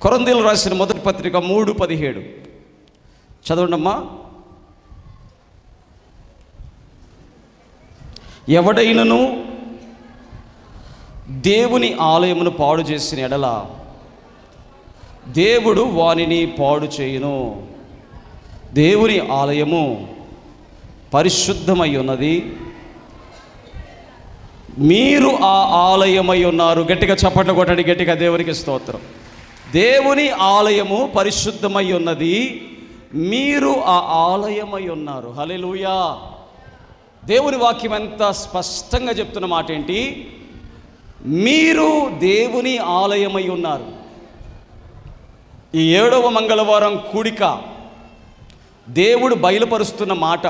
కొరింథీయులు రాసిన మొదటి పత్రిక 3:17 చదవండమ్మా. ఎవడైనను దేవుని ఆలయమును పాడు చేసిన ఎడల దేవుడు వానిని పాడు చేయును. దేవుని ఆలయము పరిశుద్ధమై ఉన్నది, మీరు ఆ ఆలయమై ఉన్నారు. గట్టిగా చప్పట్లు కొట్టండి, గట్టిగా దేవునికి స్తోత్రం. దేవుని ఆలయము పరిశుద్ధమై ఉన్నది, మీరు ఆ ఆలయమై ఉన్నారు. హల్లెలూయా. దేవుని వాక్యం ఎంత స్పష్టంగా చెప్తున్న మాట ఏంటి? మీరు దేవుని ఆలయమై ఉన్నారు. ఈ 7వ మంగళవారం కూడిక దేవుడు బయలుపరుస్తున్న మాట,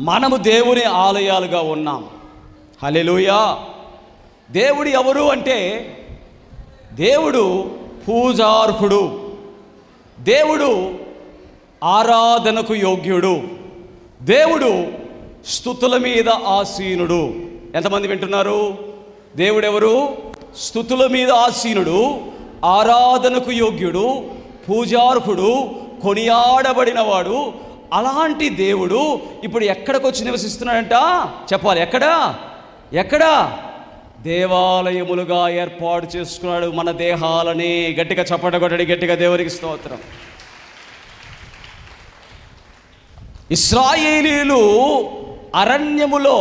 మనము దేవుని ఆలయాలుగా ఉన్నాం. హల్లెలూయా. దేవుడు ఎవరు అంటే, దేవుడు పూజార్హుడు, దేవుడు ఆరాధనకు యోగ్యుడు, దేవుడు స్తుతుల మీద ఆసీనుడు. ఎంతమంది వింటున్నారు? దేవుడెవరు? స్తుతుల మీద ఆసీనుడు, ఆరాధనకు యోగ్యుడు, పూజార్హుడు, కొనియాడబడినవాడు. అలాంటి దేవుడు ఇప్పుడు ఎక్కడికి వచ్చి నివసిస్తున్నాడంట? చెప్పాలి. ఎక్కడా? దేవాలయములుగా ఏర్పాటు చేసుకున్నాడు మన దేహాలని. గట్టిగా చప్పట కొట్టడి, గట్టిగా దేవునికి స్తోత్రం. ఇశ్రాయేలీయులు అరణ్యములో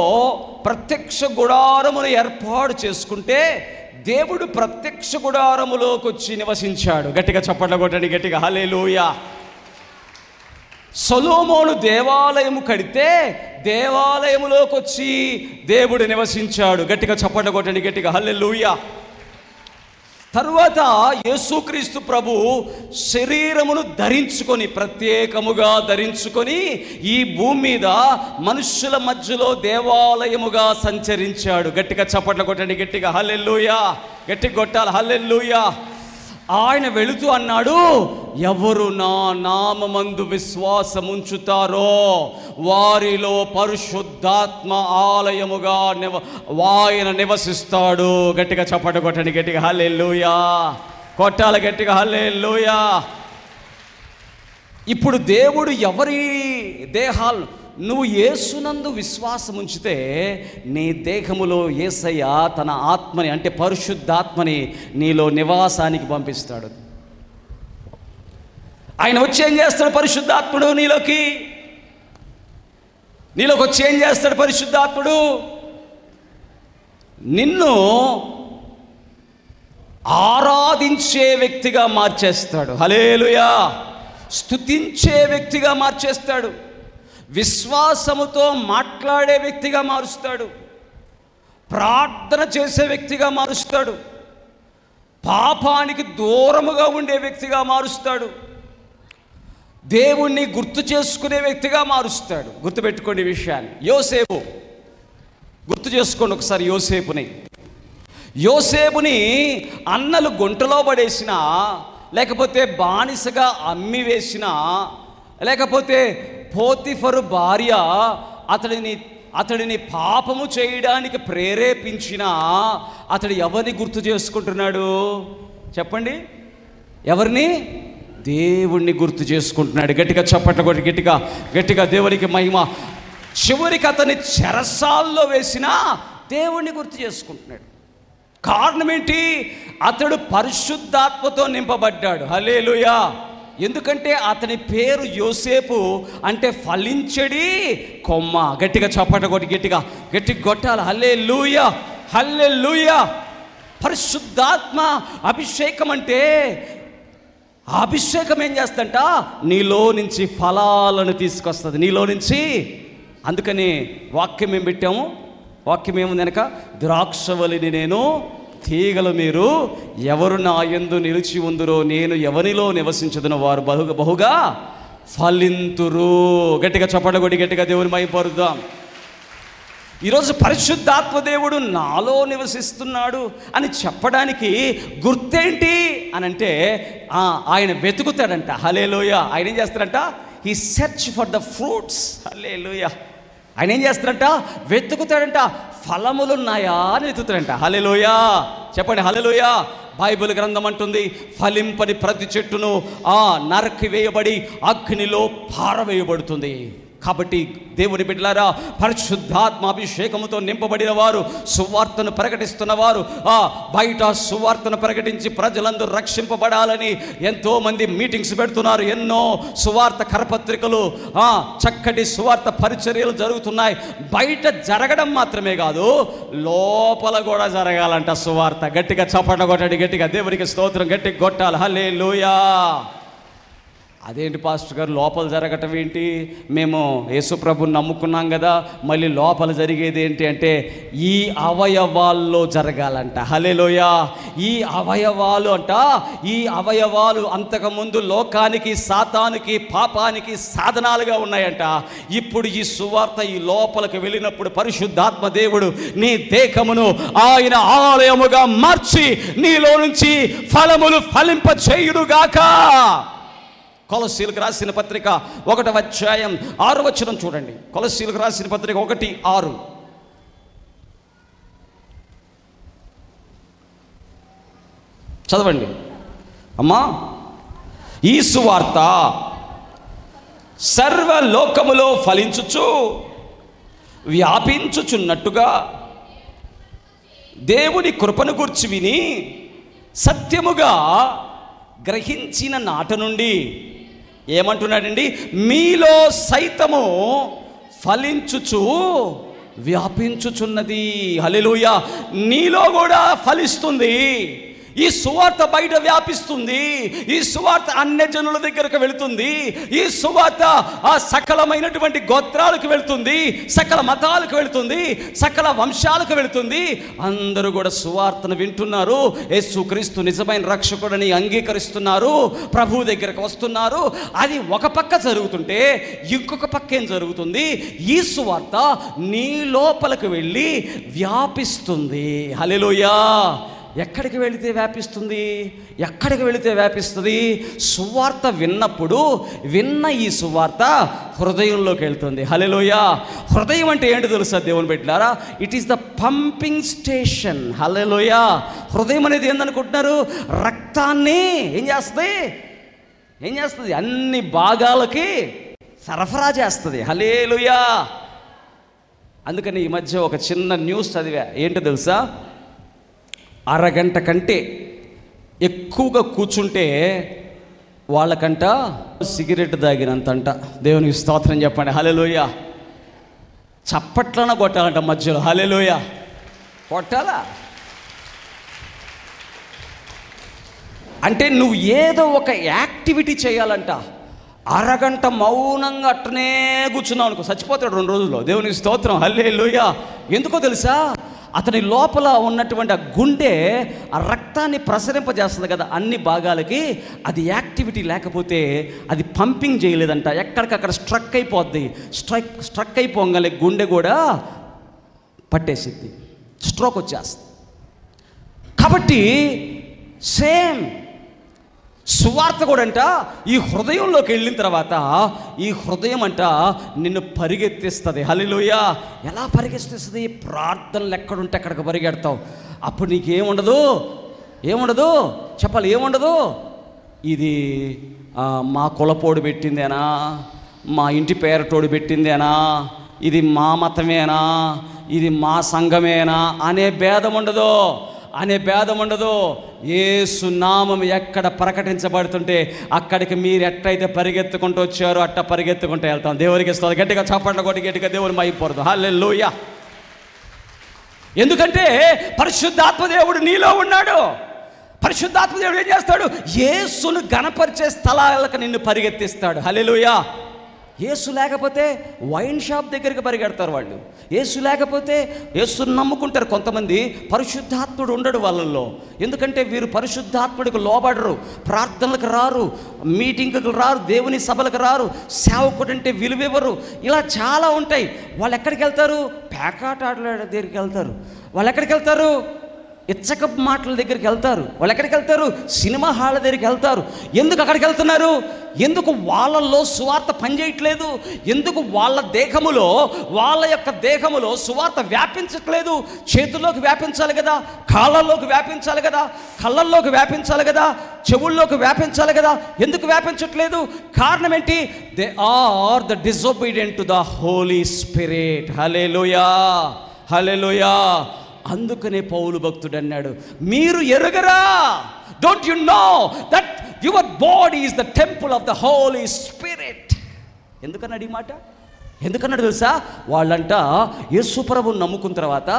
ప్రత్యక్ష గుడారమును ఏర్పాటు చేసుకుంటే దేవుడు ప్రత్యక్ష గుడారములోకి వచ్చి నివసించాడు. గట్టిగా చప్పట్ల కొట్టండి, గట్టిగా హల్లెలూయా. సొలొమోను దేవాలయము కడితే దేవాలయములోకి వచ్చి దేవుడు నివసించాడు. గట్టిగా చప్పట్ల కొట్టండి, గట్టిగా హల్లెలూయా. తరువాత యేసుక్రీస్తు ప్రభు శరీరమును ధరించుకొని, ప్రత్యేకముగా ధరించుకొని ఈ భూమి మీద మనుష్యుల మధ్యలో దేవాలయముగా సంచరించాడు. గట్టిగా చప్పట్లు కొట్టండి, గట్టిగా హల్లెలూయా. గట్టిగా కొట్టాలి, హల్లెలూయా. ఆయన వెళుతూ అన్నాడు, ఎవరు నా నామమందు విశ్వాసముంచుతారో వారిలో పరిశుద్ధాత్మ ఆలయముగా ఆయన నివసిస్తాడు. గట్టిగా చప్పట్లు కొట్టండి, గట్టిగా హల్లెలూయా. కొట్టాలి, గట్టిగా హల్లెలూయా. ఇప్పుడు దేవుడు ఎవరి దేహాలు, నువ్వు యేసునందు విశ్వాసం ఉంచితే నీ దేహములో యేసయ్య తన ఆత్మని, అంటే పరిశుద్ధాత్మని నీలో నివాసానికి పంపిస్తాడు. ఆయన వచ్చి ఏం చేస్తాడు? పరిశుద్ధాత్ముడు నీలోకి వచ్చి ఏం చేస్తాడు? పరిశుద్ధాత్ముడు నిన్ను ఆరాధించే వ్యక్తిగా మార్చేస్తాడు. హల్లెలూయా. స్తుతించే వ్యక్తిగా మార్చేస్తాడు, విశ్వాసముతో మాట్లాడే వ్యక్తిగా మారుస్తాడు, ప్రార్థన చేసే వ్యక్తిగా మారుస్తాడు, పాపానికి దూరముగా ఉండే వ్యక్తిగా మారుస్తాడు, దేవుణ్ణి గుర్తు చేసుకునే వ్యక్తిగా మారుస్తాడు. గుర్తుపెట్టుకోండి ఈ విషయాన్ని. యోసేపు గుర్తు చేసుకోండి ఒకసారి. యోసేపుని అన్నలు గుంటలో పడేసినా, లేకపోతే బానిసగా అమ్మి వేసినా, లేకపోతే పోతిఫరు భార్య అతడిని పాపము చేయడానికి ప్రేరేపించిన, అతడు ఎవరిని గుర్తు చేసుకుంటున్నాడు? చెప్పండి. ఎవరిని? దేవుణ్ణి గుర్తు చేసుకుంటున్నాడు. గట్టిగా చప్పట్ల కొట్టి, గట్టిగా దేవునికి మహిమ. చివరికి అతని చెరసాల్లో వేసినా దేవుణ్ణి గుర్తు చేసుకుంటున్నాడు. కారణం ఏంటి? అతడు పరిశుద్ధాత్మతో నింపబడ్డాడు. హల్లెలూయా. ఎందుకంటే అతని పేరు యోసేపు, అంటే ఫలించడి కొమ్మ. గట్టిగా చప్పట కొట్టి, గట్టిగా కొట్టాలి. హల్లెలూయా, హల్లెలూయా. పరిశుద్ధాత్మ అభిషేకం అంటే, ఆ అభిషేకం ఏం చేస్తంట? నీలో నుంచి ఫలాలను తీసుకొస్తుంది, నీలో నుంచి. అందుకని వాక్యం ఏం పెట్టాము? వాక్యం ఏముంది వెనక? ద్రాక్షవల్లిని నేను, తీగలు మీరు. ఎవరు నా యందు నిలిచి ఉందురో నేను ఎవరిలో నివసించదునో వారు బహుగా ఫలింతురు. గట్టిగా చప్పట్లు కొట్టి, గట్టిగా దేవుని మహిమపరుద్దాం. ఈరోజు పరిశుద్ధాత్మ దేవుడు నాలో నివసిస్తున్నాడు అని చెప్పడానికి గుర్తేంటి అని అంటే, ఆయన వెతుకుతాడంట. హల్లెలూయా. ఆయన ఏం చేస్తాడంట? He search for the fruits. Hallelujah. ఆయన ఏం చేస్తాడంట? వెతుకుతాడంట. ఫలములున్నాయా అని వెతుకుతాడంట. హల్లెలూయా. చెప్పండి, హల్లెలూయా. బైబిల్ గ్రంథం అంటుంది, ఫలింపని ప్రతి చెట్టును నరికి వేయబడి అగ్నిలో పారవేయబడుతుంది. కాబట్టి దేవుని బిడ్డలారా, పరిశుద్ధాత్మ అభిషేకముతో నింపబడిన వారు, సువార్తను ప్రకటిస్తున్నవారు, బయట సువార్తను ప్రకటించి ప్రజలందరూ రక్షింపబడాలని ఎంతోమంది మీటింగ్స్ పెడుతున్నారు. ఎన్నో సువార్త కరపత్రికలు, చక్కటి సువార్త పరిచర్యలు జరుగుతున్నాయి. బయట జరగడం మాత్రమే కాదు, లోపల కూడా జరగాలంట సువార్త. గట్టిగా చప్పట కొట్టండి, గట్టిగా దేవునికి స్తోత్రం, గట్టిగా కొట్టాలి. హల్లెలూయా. అదేంటి పాస్టర్ గారు లోపల జరగటం ఏంటి? మేము యేసుప్రభుని నమ్ముకున్నాం కదా, మళ్ళీ లోపల జరిగేది ఏంటి అంటే ఈ అవయవాల్లో జరగాలంట. హల్లెలూయా. ఈ అవయవాలు ఈ అవయవాలు అంతకుముందు లోకానికి, సాతానికి, పాపానికి సాధనాలుగా ఉన్నాయంట. ఇప్పుడు ఈ సువార్త ఈ లోపలికి వెళ్ళినప్పుడు పరిశుద్ధాత్మ దేవుడు నీ దేహమును ఆయన ఆలయముగా మార్చి నీలో నుంచి ఫలములు ఫలింప చేయుడుగాక. కొలస్సీలకు రాసిన పత్రిక 1వ అధ్యాయం 6వ వచనం చూడండి. కొలస్సీలకు రాసిన పత్రిక 1:6. చదవండి అమ్మా. ఈ సువార్త సర్వలోకములో ఫలించుచు వ్యాపించుచున్నట్టుగా దేవుని కృపను గురించి విని సత్యముగా గ్రహించిన నాట నుండి ఏమంటున్నాడండి? మీలో సైతము ఫలించుచు వ్యాపించుచున్నది. హల్లెలూయా. నీలో కూడా ఫలిస్తుంది. ఈ సువార్త బయట వ్యాపిస్తుంది. ఈ సువార్త అన్యజనుల దగ్గరకు వెళుతుంది. ఈ సువార్త సకలమైనటువంటి గోత్రాలకు వెళుతుంది, సకల మతాలకు వెళుతుంది, సకల వంశాలకు వెళుతుంది. అందరూ కూడా సువార్తను వింటున్నారు. యేసుక్రీస్తు నిజమైన రక్షకుడని అంగీకరిస్తున్నారు, ప్రభు దగ్గరకు వస్తున్నారు. అది ఒక పక్క జరుగుతుంటే ఇంకొక పక్క ఏం జరుగుతుంది? ఈ సువార్త నీ లోపలికి వెళ్ళి వ్యాపిస్తుంది. హల్లెలూయా. ఎక్కడికి వెళితే వ్యాపిస్తుంది? ఎక్కడికి వెళితే వ్యాపిస్తుంది? సువార్త విన్నప్పుడు విన్న ఈ సువార్త హృదయంలోకి వెళ్తుంది. హల్లెలూయా. హృదయం అంటే ఏంటో తెలుసా దేవుని బిడ్డలారా? It is the pumping station. Hallelujah. హృదయం అనేది ఏందనుకుంటున్నారు? రక్తాన్ని ఏం చేస్తుంది? అన్ని భాగాలకి సరఫరా చేస్తుంది. హల్లెలూయా. అందుకని ఈ మధ్య ఒక చిన్న న్యూస్ చదివా. ఏంటో తెలుసా? అరగంట కంటే ఎక్కువగా కూర్చుంటే వాళ్ళకంట సిగరెట్ తాగినంతంట. దేవునికి స్తోత్రం చెప్పండి. హల్లెలూయా. చప్పట్లన కొట్టాలంట మధ్యలో. హల్లెలూయా. కొట్టాలా? అంటే నువ్వు ఏదో ఒక యాక్టివిటీ చేయాలంట. అరగంట మౌనంగా అట్టనే కూర్చున్నావు అనుకో, చచ్చిపోతాడు 2 రోజుల్లో. దేవునికి స్తోత్రం. హల్లెలూయా. ఎందుకో తెలుసా? అతని లోపల ఉన్నటువంటి ఆ గుండె ఆ రక్తాన్ని ప్రసరింపజేస్తుంది కదా అన్ని భాగాలకి. అది యాక్టివిటీ లేకపోతే అది పంపింగ్ చేయలేదంట. ఎక్కడికక్కడ స్ట్రక్ అయిపోద్ది. స్ట్రక్ అయిపోగానే గుండె కూడా పట్టేసిద్ది, స్ట్రోక్ వచ్చేస్తుంది. కాబట్టి సేమ్ సువార్త కూడా అంట ఈ హృదయంలోకి వెళ్ళిన తర్వాత ఈ హృదయం అంట నిన్ను పరిగెత్తిస్తుంది. హల్లెలూయా. ఎలా పరిగెత్తిస్తుంది? ప్రార్థనలు ఎక్కడుంటే అక్కడికి పరిగెడతావు. అప్పుడు నీకేముండదు? చెప్పాలి. ఏముండదు? ఇది మా కులపోడు పెట్టిందేనా, మా ఇంటి పేరటోడు పెట్టిందేనా, ఇది మా మతమేనా, ఇది మా సంఘమేనా అనే భేదం ఉండదు. యేసు నామం ఎక్కడ ప్రకటించబడుతుంటే అక్కడికి మీరు ఎట్టయితే పరిగెత్తుకుంటూ వచ్చారో అట్ట పరిగెత్తుకుంటూ వెళ్తాం. దేవునికి స్తోత్రం. గట్టిగా చప్పట్లు కొట్టి గట్టిగా దేవుని మహిమపరచు. హల్లెలూయా. ఎందుకంటే పరిశుద్ధాత్మ దేవుడు నీలో ఉన్నాడు. పరిశుద్ధాత్మ దేవుడు ఏం చేస్తాడు? యేసును గణపరిచే స్థలాలకు నిన్ను పరిగెత్తిస్తాడు. హల్లెలూయా. యేసు లేకపోతే వైన్ షాప్ దగ్గరికి పరిగెడతారు వాళ్ళు. యేసు లేకపోతే యేసును నమ్ముకుంటారు కొంతమంది. పరిశుద్ధాత్ముడు ఉండడు వాళ్ళల్లో. ఎందుకంటే వీరు పరిశుద్ధాత్ముడికి లోబడరు, ప్రార్థనలకు రారు, మీటింగ్కి రారు, దేవుని సభలకు రారు, సేవకుడు అంటే విలువివ్వరు. ఇలా చాలా ఉంటాయి. వాళ్ళు ఎక్కడికి వెళ్తారు? పేకాట ఆటల దగ్గరికి వెళ్తారు. వాళ్ళు ఎక్కడికి వెళ్తారు? ఇచ్చకపు మాటల దగ్గరికి వెళ్తారు. వాళ్ళు ఎక్కడికి వెళ్తారు? సినిమా హాళ్ళ దగ్గరికి వెళ్తారు. ఎందుకు అక్కడికి వెళ్తున్నారు? ఎందుకు వాళ్ళల్లో సువార్త పనిచేయట్లేదు? ఎందుకు వాళ్ళ దేహములో, వాళ్ళ యొక్క దేహములో సువార్త వ్యాపించట్లేదు? చేతుల్లోకి వ్యాపించాలి కదా, కాళ్ళల్లోకి వ్యాపించాలి కదా, కళ్ళల్లోకి వ్యాపించాలి కదా, చెవుల్లోకి వ్యాపించాలి కదా, ఎందుకు వ్యాపించట్లేదు? కారణం ఏంటి? They are the disobedient to the holy spirit. Hallelujah, hallelujah. అందుకనే పౌలు భక్తుడు అన్నాడు, మీరు ఎరుగరా? Don't you know that your body is the temple of the holy spirit? ఎందుకన్నాడు ఈ మాట? ఎందుకన్నాడు తెలుసా? వాళ్ళంట యేసు ప్రభువుని నమ్ముకున్న తర్వాత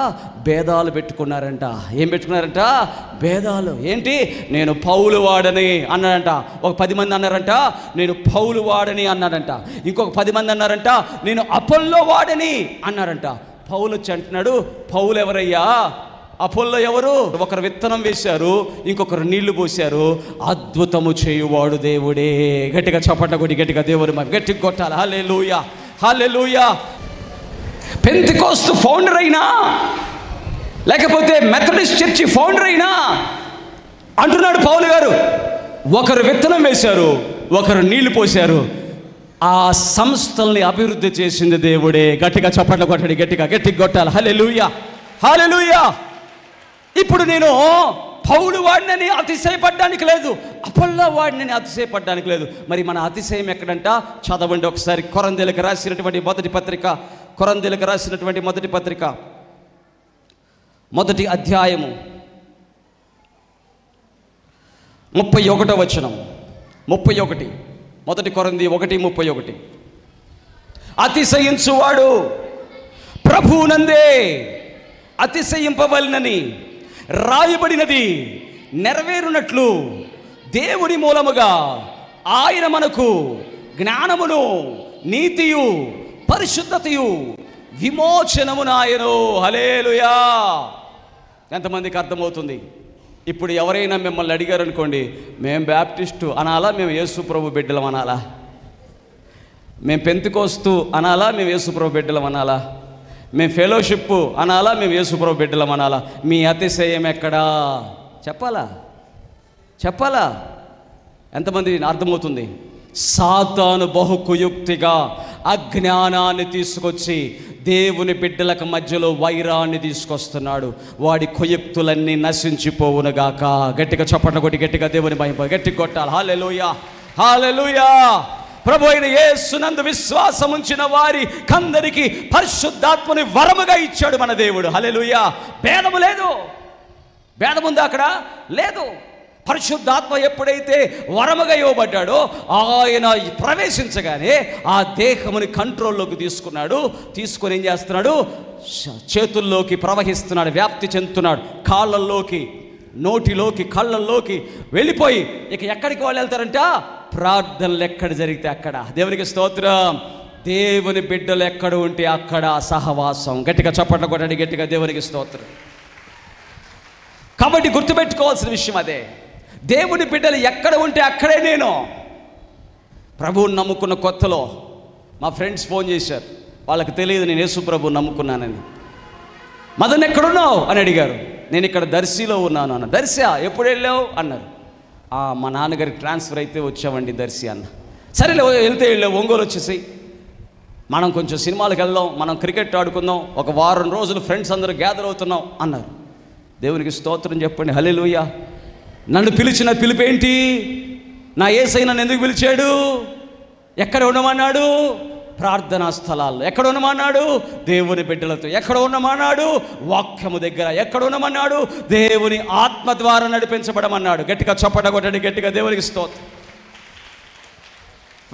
భేదాలు పెట్టుకున్నారంట. ఏం పెట్టుకున్నారంట? భేదాలు. ఏంటి? నేను పౌలు వాడని అన్నాడంట. ఒక 10 మంది అన్నారంట నేను పౌలు వాడని అన్నాడంట. ఇంకొక 10 మంది అన్నారంట నేను అపోల్లో వాడని అన్నారంట. పౌలు వచ్చి అంటున్నాడు, పౌలు ఎవరయ్యా? అపోల్లో ఎవరు? ఒకరు విత్తనం వేశారు, ఇంకొకరు నీళ్లు పోశారు. అద్భుతము చేయువాడు దేవుడే. గట్టిగా చప్పట్ల కొట్టి గట్టిగా దేవుడు గట్టిగా కొట్టాలి. హల్లెలూయా, హల్లెలూయా. పెంతెకోస్తు ఫౌండర్ అయినా, లేకపోతే మెథడిస్ట్ చర్చి ఫౌండర్ అయినా అంటున్నాడు పౌలు గారు, ఒకరు విత్తనం వేశారు, ఒకరు నీళ్లు పోశారు, ఆ సంస్థల్ని అభివృద్ధి చేసింది దేవుడే. గట్టిగా చప్పట్ల కొట్టండి, గట్టిగా గట్టిగా కొట్టాలి. హల్లెలూయా, హల్లెలూయా. ఇప్పుడు నేను పౌలు వాడినని అతిశయపడ్డానికి లేదు, అపోల్లో వాడినని అతిశయపడ్డానికి లేదు. మరి మన అతిశయం ఎక్కడంట? చదవండి ఒకసారి కొరింథీయులకు రాసినటువంటి మొదటి పత్రిక, కొరింథీయులకు రాసినటువంటి మొదటి పత్రిక, మొదటి అధ్యాయము 31వ వచనం. 31, మొదటి కొరింథీ 1:31. అతిశయించువాడు ప్రభువునందే అతిశయింపవలెనని రాయబడినది నెరవేరునట్లు దేవుని మూలముగా ఆయన మనకు జ్ఞానమును, నీతియు, పరిశుద్ధతయు, విమోచనమునాయను. హల్లెలూయా. ఎంతమందికి అర్థమవుతుంది? ఇప్పుడు ఎవరైనా మిమ్మల్ని అడిగారు అనుకోండి, మేము బ్యాప్టిస్టు అనాలా, మేము యేసు ప్రభు బిడ్డలం అనాలా? మేము పెంతెకోస్తు అనాలా, మేము యేసు ప్రభు బిడ్డలం అనాలా? మేము ఫెలోషిప్ అనాలా, మేము యేసు ప్రభు బిడ్డలం అనాలా? మీ అతిశయం ఎక్కడా? చెప్పాలా? చెప్పాలా? ఎంతమంది అర్థమవుతుంది? సాతాను బహుకుయుక్తిగా అజ్ఞానాన్ని తీసుకొచ్చి దేవుని బిడ్డలకు మధ్యలో వైరాన్ని తీసుకొస్తున్నాడు. వాడి కుయుక్తులన్నీ నశించిపోవునుగాక. గట్టిగా చప్పట్లు కొట్టి గట్టిగా దేవుని మహిమ గట్టిగా కొట్టాలి. హల్లెలూయా, హల్లెలూయా. ప్రభు అయిన యేసునందు విశ్వాసం ఉంచిన వారి కందరికి పరిశుద్ధాత్మని వరముగా ఇచ్చాడు మన దేవుడు. హల్లెలూయా. భేదము లేదు. భేదముందా అక్కడ? లేదు. పరిశుద్ధాత్మ ఎప్పుడైతే వరముగా ఇవ్వబడ్డాడో ఆయన ప్రవేశించగానే ఆ దేహముని కంట్రోల్లోకి తీసుకున్నాడు. తీసుకొని ఏం చేస్తున్నాడు? చేతుల్లోకి ప్రవహిస్తున్నాడు, వ్యాప్తి చెందుతున్నాడు. కాళ్ళల్లోకి, నోటిలోకి, కళ్ళల్లోకి వెళ్ళిపోయి ఇక ఎక్కడికి వాళ్ళు వెళ్తారంట? ప్రార్థనలు ఎక్కడ జరిగితే అక్కడ. దేవునికి స్తోత్రం. దేవుని బిడ్డలు ఎక్కడ ఉంటే అక్కడ సహవాసం. గట్టిగా చప్పట్లు కొట్టండి, గట్టిగా దేవునికి స్తోత్రం. కాబట్టి గుర్తుపెట్టుకోవాల్సిన విషయం అదే. దేవుని బిడ్డలు ఎక్కడ ఉంటే అక్కడే నేను. ప్రభువుని నమ్ముకున్న కొత్తలో మా ఫ్రెండ్స్ ఫోన్ చేశారు. వాళ్ళకి తెలియదు నేను యేసు ప్రభువుని నమ్ముకున్నానని. మదన్ ఎక్కడున్నావు అని అడిగారు. నేను ఇక్కడ దర్శిలో ఉన్నాను అన్న. దర్శా? ఎప్పుడు వెళ్ళావు అన్నారు. మా నాన్నగారికి ట్రాన్స్ఫర్ అయితే వచ్చామండి దర్శి అన్న. సరేలే వెళ్తే వెళ్ళావు, ఒంగోలు వచ్చేసి మనం కొంచెం సినిమాలకు వెళ్దాం, మనం క్రికెట్ ఆడుకుందాం, ఒక వారం రోజులు ఫ్రెండ్స్ అందరూ గ్యాదర్ అవుతున్నాం అన్నారు. దేవునికి స్తోత్రం చెప్పండి. హల్లెలూయా. నన్ను పిలిచిన పిలుపేంటి? నా యేసయ్య నన్ను ఎందుకు పిలిచాడు? ఎక్కడ ఉండమన్నాడు? ప్రార్థనా స్థలాల్లో. ఎక్కడ ఉండమన్నాడు? దేవుని బిడ్డలతో. ఎక్కడ ఉండమన్నాడు? వాక్యము దగ్గర. ఎక్కడ ఉండమన్నాడు? దేవుని ఆత్మ ద్వారా నడిపించబడమన్నాడు. గట్టిగా చప్పట కొట్టండి, గట్టిగా దేవునికి స్తోత్రం.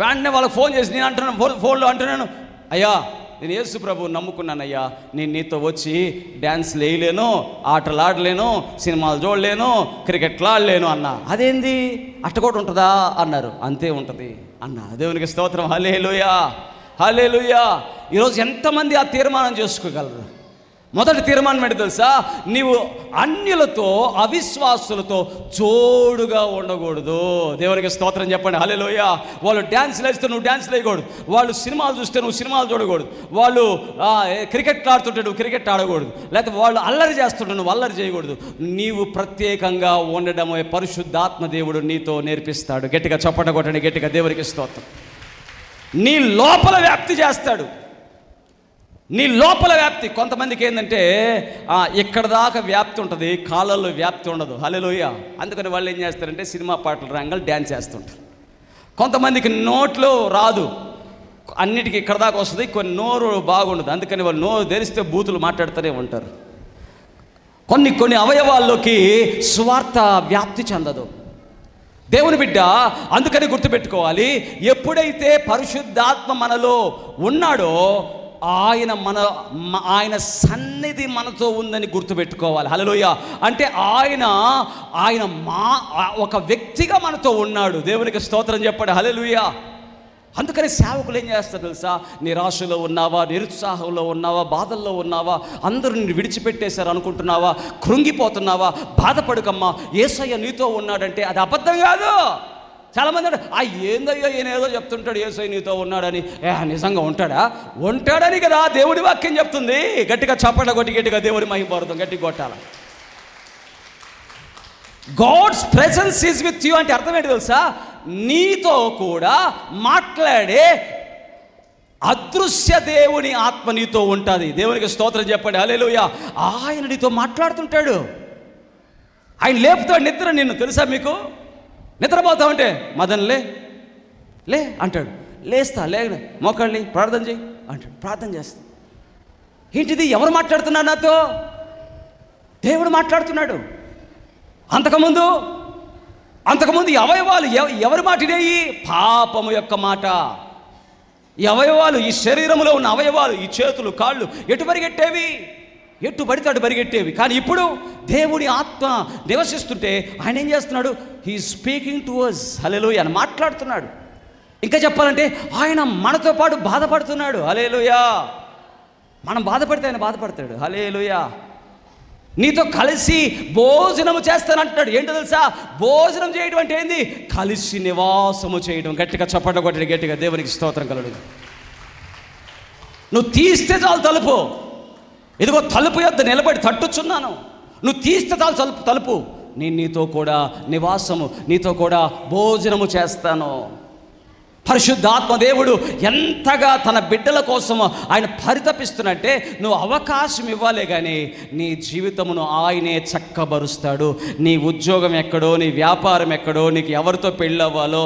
వెంటనే వాళ్ళకి ఫోన్ చేసి నేను అంటున్నాను, ఫోన్లో అంటున్నాను, అయ్యా నేను యేసు ప్రభువుని నమ్ముకున్నానయ్యా, నేను నీతో వచ్చి డ్యాన్స్లు వేయలేను, ఆటలు ఆడలేను, సినిమాలు చూడలేను, క్రికెట్లు ఆడలేను అన్నా. అదేంది అట్ట కూడా ఉంటుందా అన్నారు. అంతే ఉంటుంది అన్నా. దేవునికి స్తోత్రం. హల్లెలూయా, హల్లెలూయా. ఈరోజు ఎంతమంది ఆ తీర్మానం చేసుకోగలరు? మొదటి తీర్మానం ఏంటి తెలుసా? నీవు అన్యులతో, అవిశ్వాసులతో జోడుగా ఉండకూడదు. దేవునికి స్తోత్రం చెప్పండి, హల్లెలూయా. వాళ్ళు డ్యాన్స్లు వేస్తే నువ్వు డ్యాన్స్లు వేయకూడదు. వాళ్ళు సినిమాలు చూస్తే నువ్వు సినిమాలు చూడకూడదు. వాళ్ళు క్రికెట్ ఆడుతుంటే నువ్వు క్రికెట్ ఆడకూడదు. లేకపోతే వాళ్ళు అల్లరి చేస్తుంటే నువ్వు అల్లరి చేయకూడదు. నీవు ప్రత్యేకంగా ఉండడమే పరిశుద్ధాత్మ దేవుడు నీతో నేర్పిస్తాడు. గట్టిగా చప్పట కొట్టండి, గట్టిగా దేవునికి స్తోత్రం. నీ లోపల వ్యాప్తి చేస్తాడు. నీ లోపల వ్యాప్తి. కొంతమందికి ఏంటంటే ఇక్కడ దాకా వ్యాప్తి ఉంటుంది, కాళ్ళల్లో వ్యాప్తి ఉండదు. హల్లెలూయా. అందుకని వాళ్ళు ఏం చేస్తారంటే సినిమా పాటలు రంగాలు డ్యాన్స్ చేస్తుంటారు. కొంతమందికి నోట్లో రాదు, అన్నిటికీ ఇక్కడ దాకా వస్తుంది, కొన్ని నోరు బాగుండదు. అందుకని వాళ్ళు నోరు తెరిస్తే బూతులు మాట్లాడుతూనే ఉంటారు. కొన్ని అవయవాల్లోకి సువార్త వ్యాప్తి చెందదు. దేవుని బిడ్డ, అందుకని గుర్తుపెట్టుకోవాలి, ఎప్పుడైతే పరిశుద్ధాత్మ మనలో ఉన్నాడో ఆయన సన్నిధి మనతో ఉందని గుర్తుపెట్టుకోవాలి. హల్లెలూయా. అంటే ఆయన ఒక వ్యక్తిగా మనతో ఉన్నాడు. దేవునికి స్తోత్రం చెప్పండి, హల్లెలూయా. అందుకని సేవకులు ఏం చేస్తారు తెలుసా? నిరాశలో ఉన్నావా, నిరుత్సాహంలో ఉన్నావా, బాధల్లో ఉన్నావా, అందరూ నిన్ను విడిచిపెట్టేశారు అనుకుంటున్నావా, కృంగిపోతున్నావా, బాధపడుకమ్మా, యేసయ్య నీతో ఉన్నాడంటే అది అబద్ధం కాదు. చాలామంది ఏందయ్యో ఈయన ఏదో చెప్తుంటాడు, యేసయ్య నీతో ఉన్నాడని. నిజంగా ఉంటాడని కదా దేవుడి వాక్యం చెప్తుంది. గట్టిగా చప్పట కొట్టి గట్టిగా దేవుడి మహిమపడుతుంది, గట్టిగా కొట్టాల. God's presence is with you అంటే అర్థం ఏంటి తెలుసా? నీతో కూడా మాట్లాడే అదృశ్య దేవుని ఆత్మ నీతో ఉంటుంది. దేవునికి స్తోత్రం చెప్పండి, హల్లెలూయా. ఆయన నీతో మాట్లాడుతుంటాడు. ఆయన లేపుతాడు నిద్ర నిన్ను. తెలుసా మీకు? నిద్రపోతామంటే మదన్ లే అంటాడు. లేస్తా, మోకాళ్ళని ప్రార్థన చేయి అంటాడు. ప్రార్థన చేస్తా. ఏంటిది? ఎవరు మాట్లాడుతున్నారు నాతో? దేవుడు మాట్లాడుతున్నాడు. అంతకుముందు ఈ అవయవాలు ఎవరి మాటినేయి? పాపము యొక్క మాట. ఈ అవయవాలు, ఈ శరీరంలో ఉన్న అవయవాలు, ఈ చేతులు, కాళ్ళు ఎటు పరిగెట్టేవి? ఎటు పడితే అటు పరిగెట్టేవి. కానీ ఇప్పుడు దేవుని ఆత్మ నివసిస్తుంటే ఆయన ఏం చేస్తున్నాడు? He speaking to us. Hallelujah. ఆయన మాట్లాడుతున్నాడు. ఇంకా చెప్పాలంటే ఆయన మనతో పాటు బాధపడుతున్నాడు. హల్లెలూయా. మనం బాధపడితే ఆయన బాధపడతాడు. హల్లెలూయా. నీతో కలిసి భోజనము చేస్తానంటున్నాడు. ఏంటో తెలుసా? భోజనం చేయడం అంటే ఏంది? కలిసి నివాసము చేయడం. గట్టిగా చప్పట కొట్టండి, గట్టిగా దేవునికి స్తోత్రం కలుగును. నువ్వు తీస్తే చాలు తలుపు. ఇదిగో తలుపు యొద్ద నిలబడి తట్టుచున్నాను. నువ్వు తీస్తే చాలు తలుపు. నేను నీతో కూడా నివాసము, నీతో కూడా భోజనము చేస్తాను. పరిశుద్ధాత్మ దేవుడు ఎంతగా తన బిడ్డల కోసం ఆయన పరితపిస్తున్నట్టే నువ్వు అవకాశం ఇవ్వాలే కానీ నీ జీవితమును ఆయనే చక్కబరుస్తాడు. నీ ఉద్యోగం ఎక్కడో, నీ వ్యాపారం ఎక్కడో, నీకు ఎవరితో పెళ్ళి అవ్వాలో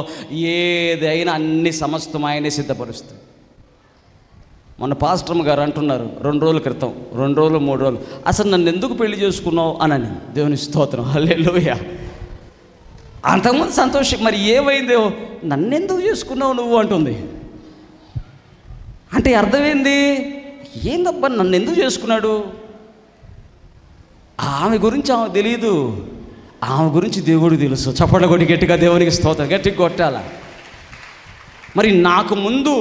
ఏదైనా అన్ని సమస్తం ఆయనే సిద్ధపరుస్తాడు. మన పాస్టర్ గారు అంటున్నారు 2 రోజుల క్రితం, 2 రోజులు 3 రోజులు, అసలు నన్ను ఎందుకు పెళ్లి చేసుకున్నావు అని. దేవుని స్తోత్రం, హల్లెలూయా. అంతకుముందు సంతోషం, మరి ఏమైందో, నన్నెందుకు చేసుకున్నావు నువ్వు అంటుంది. అంటే అర్థమైంది, ఏందబ్బా నన్ను ఎందుకు చేసుకున్నాడు? ఆమె గురించి ఆమె తెలియదు, ఆమె గురించి దేవుడికి తెలుసు. చప్పట్ల కొట్టి గట్టిగా దేవునికి స్తోత్రం, గట్టిగా కొట్టాల. మరి నాకు ముందు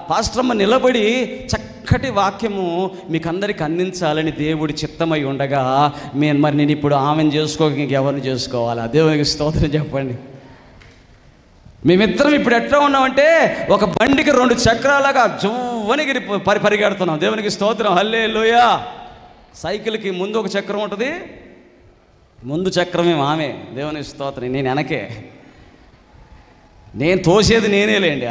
పాస్టరమ్మ నిలబడి చక్కటి వాక్యము మీకు అందరికీ అందించాలని దేవుడి చిత్తమై ఉండగా మరి నేను ఇప్పుడు ఆమెను చేసుకోక ఇంకెవరిని చేసుకోవాలా? దేవునికి స్తోత్రం చెప్పండి. మేమిద్దరం ఇప్పుడు ఎట్లా ఉన్నామంటే ఒక బండికి 2 చక్రాలుగా జువ్వని పరిగెడుతున్నాం. దేవునికి స్తోత్రం, హల్లెలూయా. సైకిల్కి ముందు ఒక చక్రం ఉంటుంది, ముందు చక్రమేమో ఆమె. దేవునికి స్తోత్రం. నేను వెనకే, నేను తోసేది నేనేలేండి,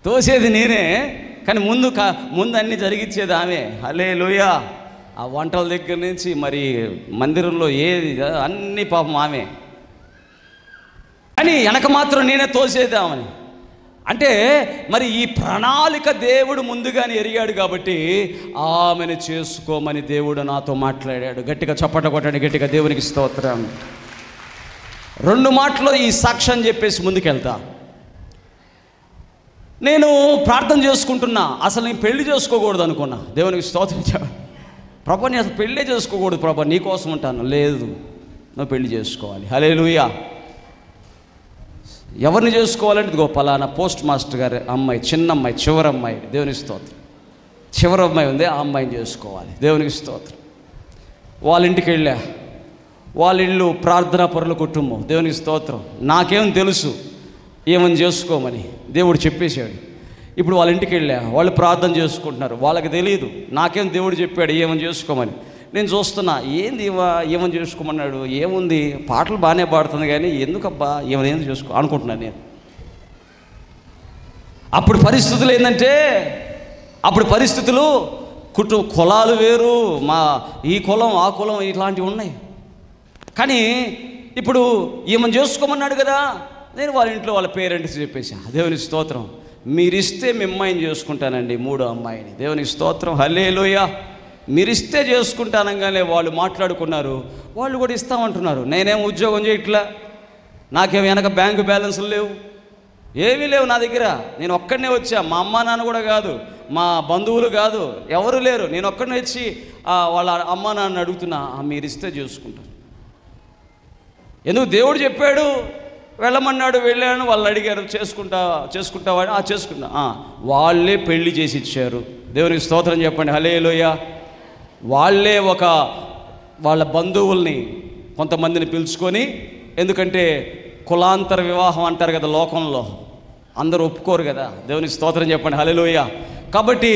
తోసేది నేనే, కానీ ముందు అన్నీ జరిగించేది ఆమె. హల్లెలూయా. ఆ వంటల దగ్గర నుంచి మరి మందిరంలో ఏది అన్ని పాపం ఆమె, కానీ వెనక మాత్రం నేనే తోసేది ఆమెని. అంటే మరి ఈ ప్రణాళిక దేవుడు ముందుగానే ఎరిగాడు కాబట్టి ఆమెను చేసుకోమని దేవుడు నాతో మాట్లాడాడు. గట్టిగా చప్పట కొట్టండి, గట్టిగా దేవునికి స్తోత్రం. 2 మాటలు ఈ సాక్ష్యం చెప్పేసి ముందుకెళ్తా. నేను ప్రార్థన చేసుకుంటున్నా, అసలు నేను పెళ్లి చేసుకోకూడదు అనుకున్నా. దేవునికి స్తోత్రం. ప్రభా నేను అసలు పెళ్ళే చేసుకోకూడదు ప్రభా, నీ కోసం ఉంటాను. లేదు, నువ్వు పెళ్లి చేసుకోవాలి. హల్లెలూయా. ఎవరిని చేసుకోవాలంటే ఇదిగో పలానా పోస్ట్ మాస్టర్ గారి అమ్మాయి, చిన్న అమ్మాయి, చివరమ్మాయి. దేవుని స్తోత్రం. చివరి అమ్మాయి ఉంది, ఆ అమ్మాయిని చేసుకోవాలి. దేవునికి స్తోత్రం. వాళ్ళ ఇంటికి వెళ్ళా. వాళ్ళ ఇల్లు ప్రార్థనా పరుల కుటుంబం. దేవునికి స్తోత్రం. నాకేం తెలుసు ఏమని చేసుకోమని, దేవుడు చెప్పేశాడు. ఇప్పుడు వాళ్ళ ఇంటికి వెళ్ళా, వాళ్ళు ప్రార్థన చేసుకుంటున్నారు. వాళ్ళకి తెలియదు, నాకేం దేవుడు చెప్పాడు ఏమని చేసుకోమని. నేను చూస్తున్నా, ఏంది ఏమని చేసుకోమన్నాడు, ఏముంది పాటలు బాగానే పాడుతుంది కానీ ఎందుకబ్బా ఏమని చేసుకో అనుకుంటున్నాను నేను. అప్పుడు పరిస్థితులు ఏంటంటే, అప్పుడు పరిస్థితులు కులాలు వేరు, మా ఈ కులం ఆ కులం ఇట్లాంటివి ఉన్నాయి. కానీ ఇప్పుడు ఏమని చేసుకోమన్నాడు కదా, నేను వాళ్ళ ఇంట్లో వాళ్ళ పేరెంట్స్ చెప్పేసా. దేవుని స్తోత్రం. మీరిస్తే మీ అమ్మాయిని చేసుకుంటానండి, 3వ అమ్మాయిని. దేవునికి స్తోత్రం. హల్లెలూయా. మీరిస్తే చేసుకుంటానగానే వాళ్ళు మాట్లాడుకున్నారు. వాళ్ళు కూడా ఇస్తామంటున్నారు. నేనేం ఉద్యోగం చేయట్లా, నాకేం వెనక బ్యాంకు బ్యాలెన్స్లు లేవు, ఏమీ లేవు నా దగ్గర. నేను ఒక్కడనే వచ్చా. మా అమ్మ నాన్న కూడా కాదు, మా బంధువులు కాదు, ఎవరు లేరు. నేను ఒక్కడనే వచ్చి వాళ్ళ అమ్మ నాన్న అడుగుతున్నా, మీరు ఇస్తే చేసుకుంటాను. ఎందుకు దేవుడు చెప్పాడు, వెళ్ళమన్నాడు, వెళ్ళాను. వాళ్ళు అడిగారు, చేసుకుంటావా చేసుకున్నా. వాళ్ళే పెళ్లి చేసి ఇచ్చారు. దేవునికి స్తోత్రం చెప్పండి. హల్లెలూయా. వాళ్ళే వాళ్ళ బంధువుల్ని కొంతమందిని పిలుచుకొని, ఎందుకంటే కులాంతర వివాహం అంటారు కదా లోకంలో, అందరూ ఒప్పుకోరు కదా. దేవునికి స్తోత్రం చెప్పండి. హల్లెలూయా. కాబట్టి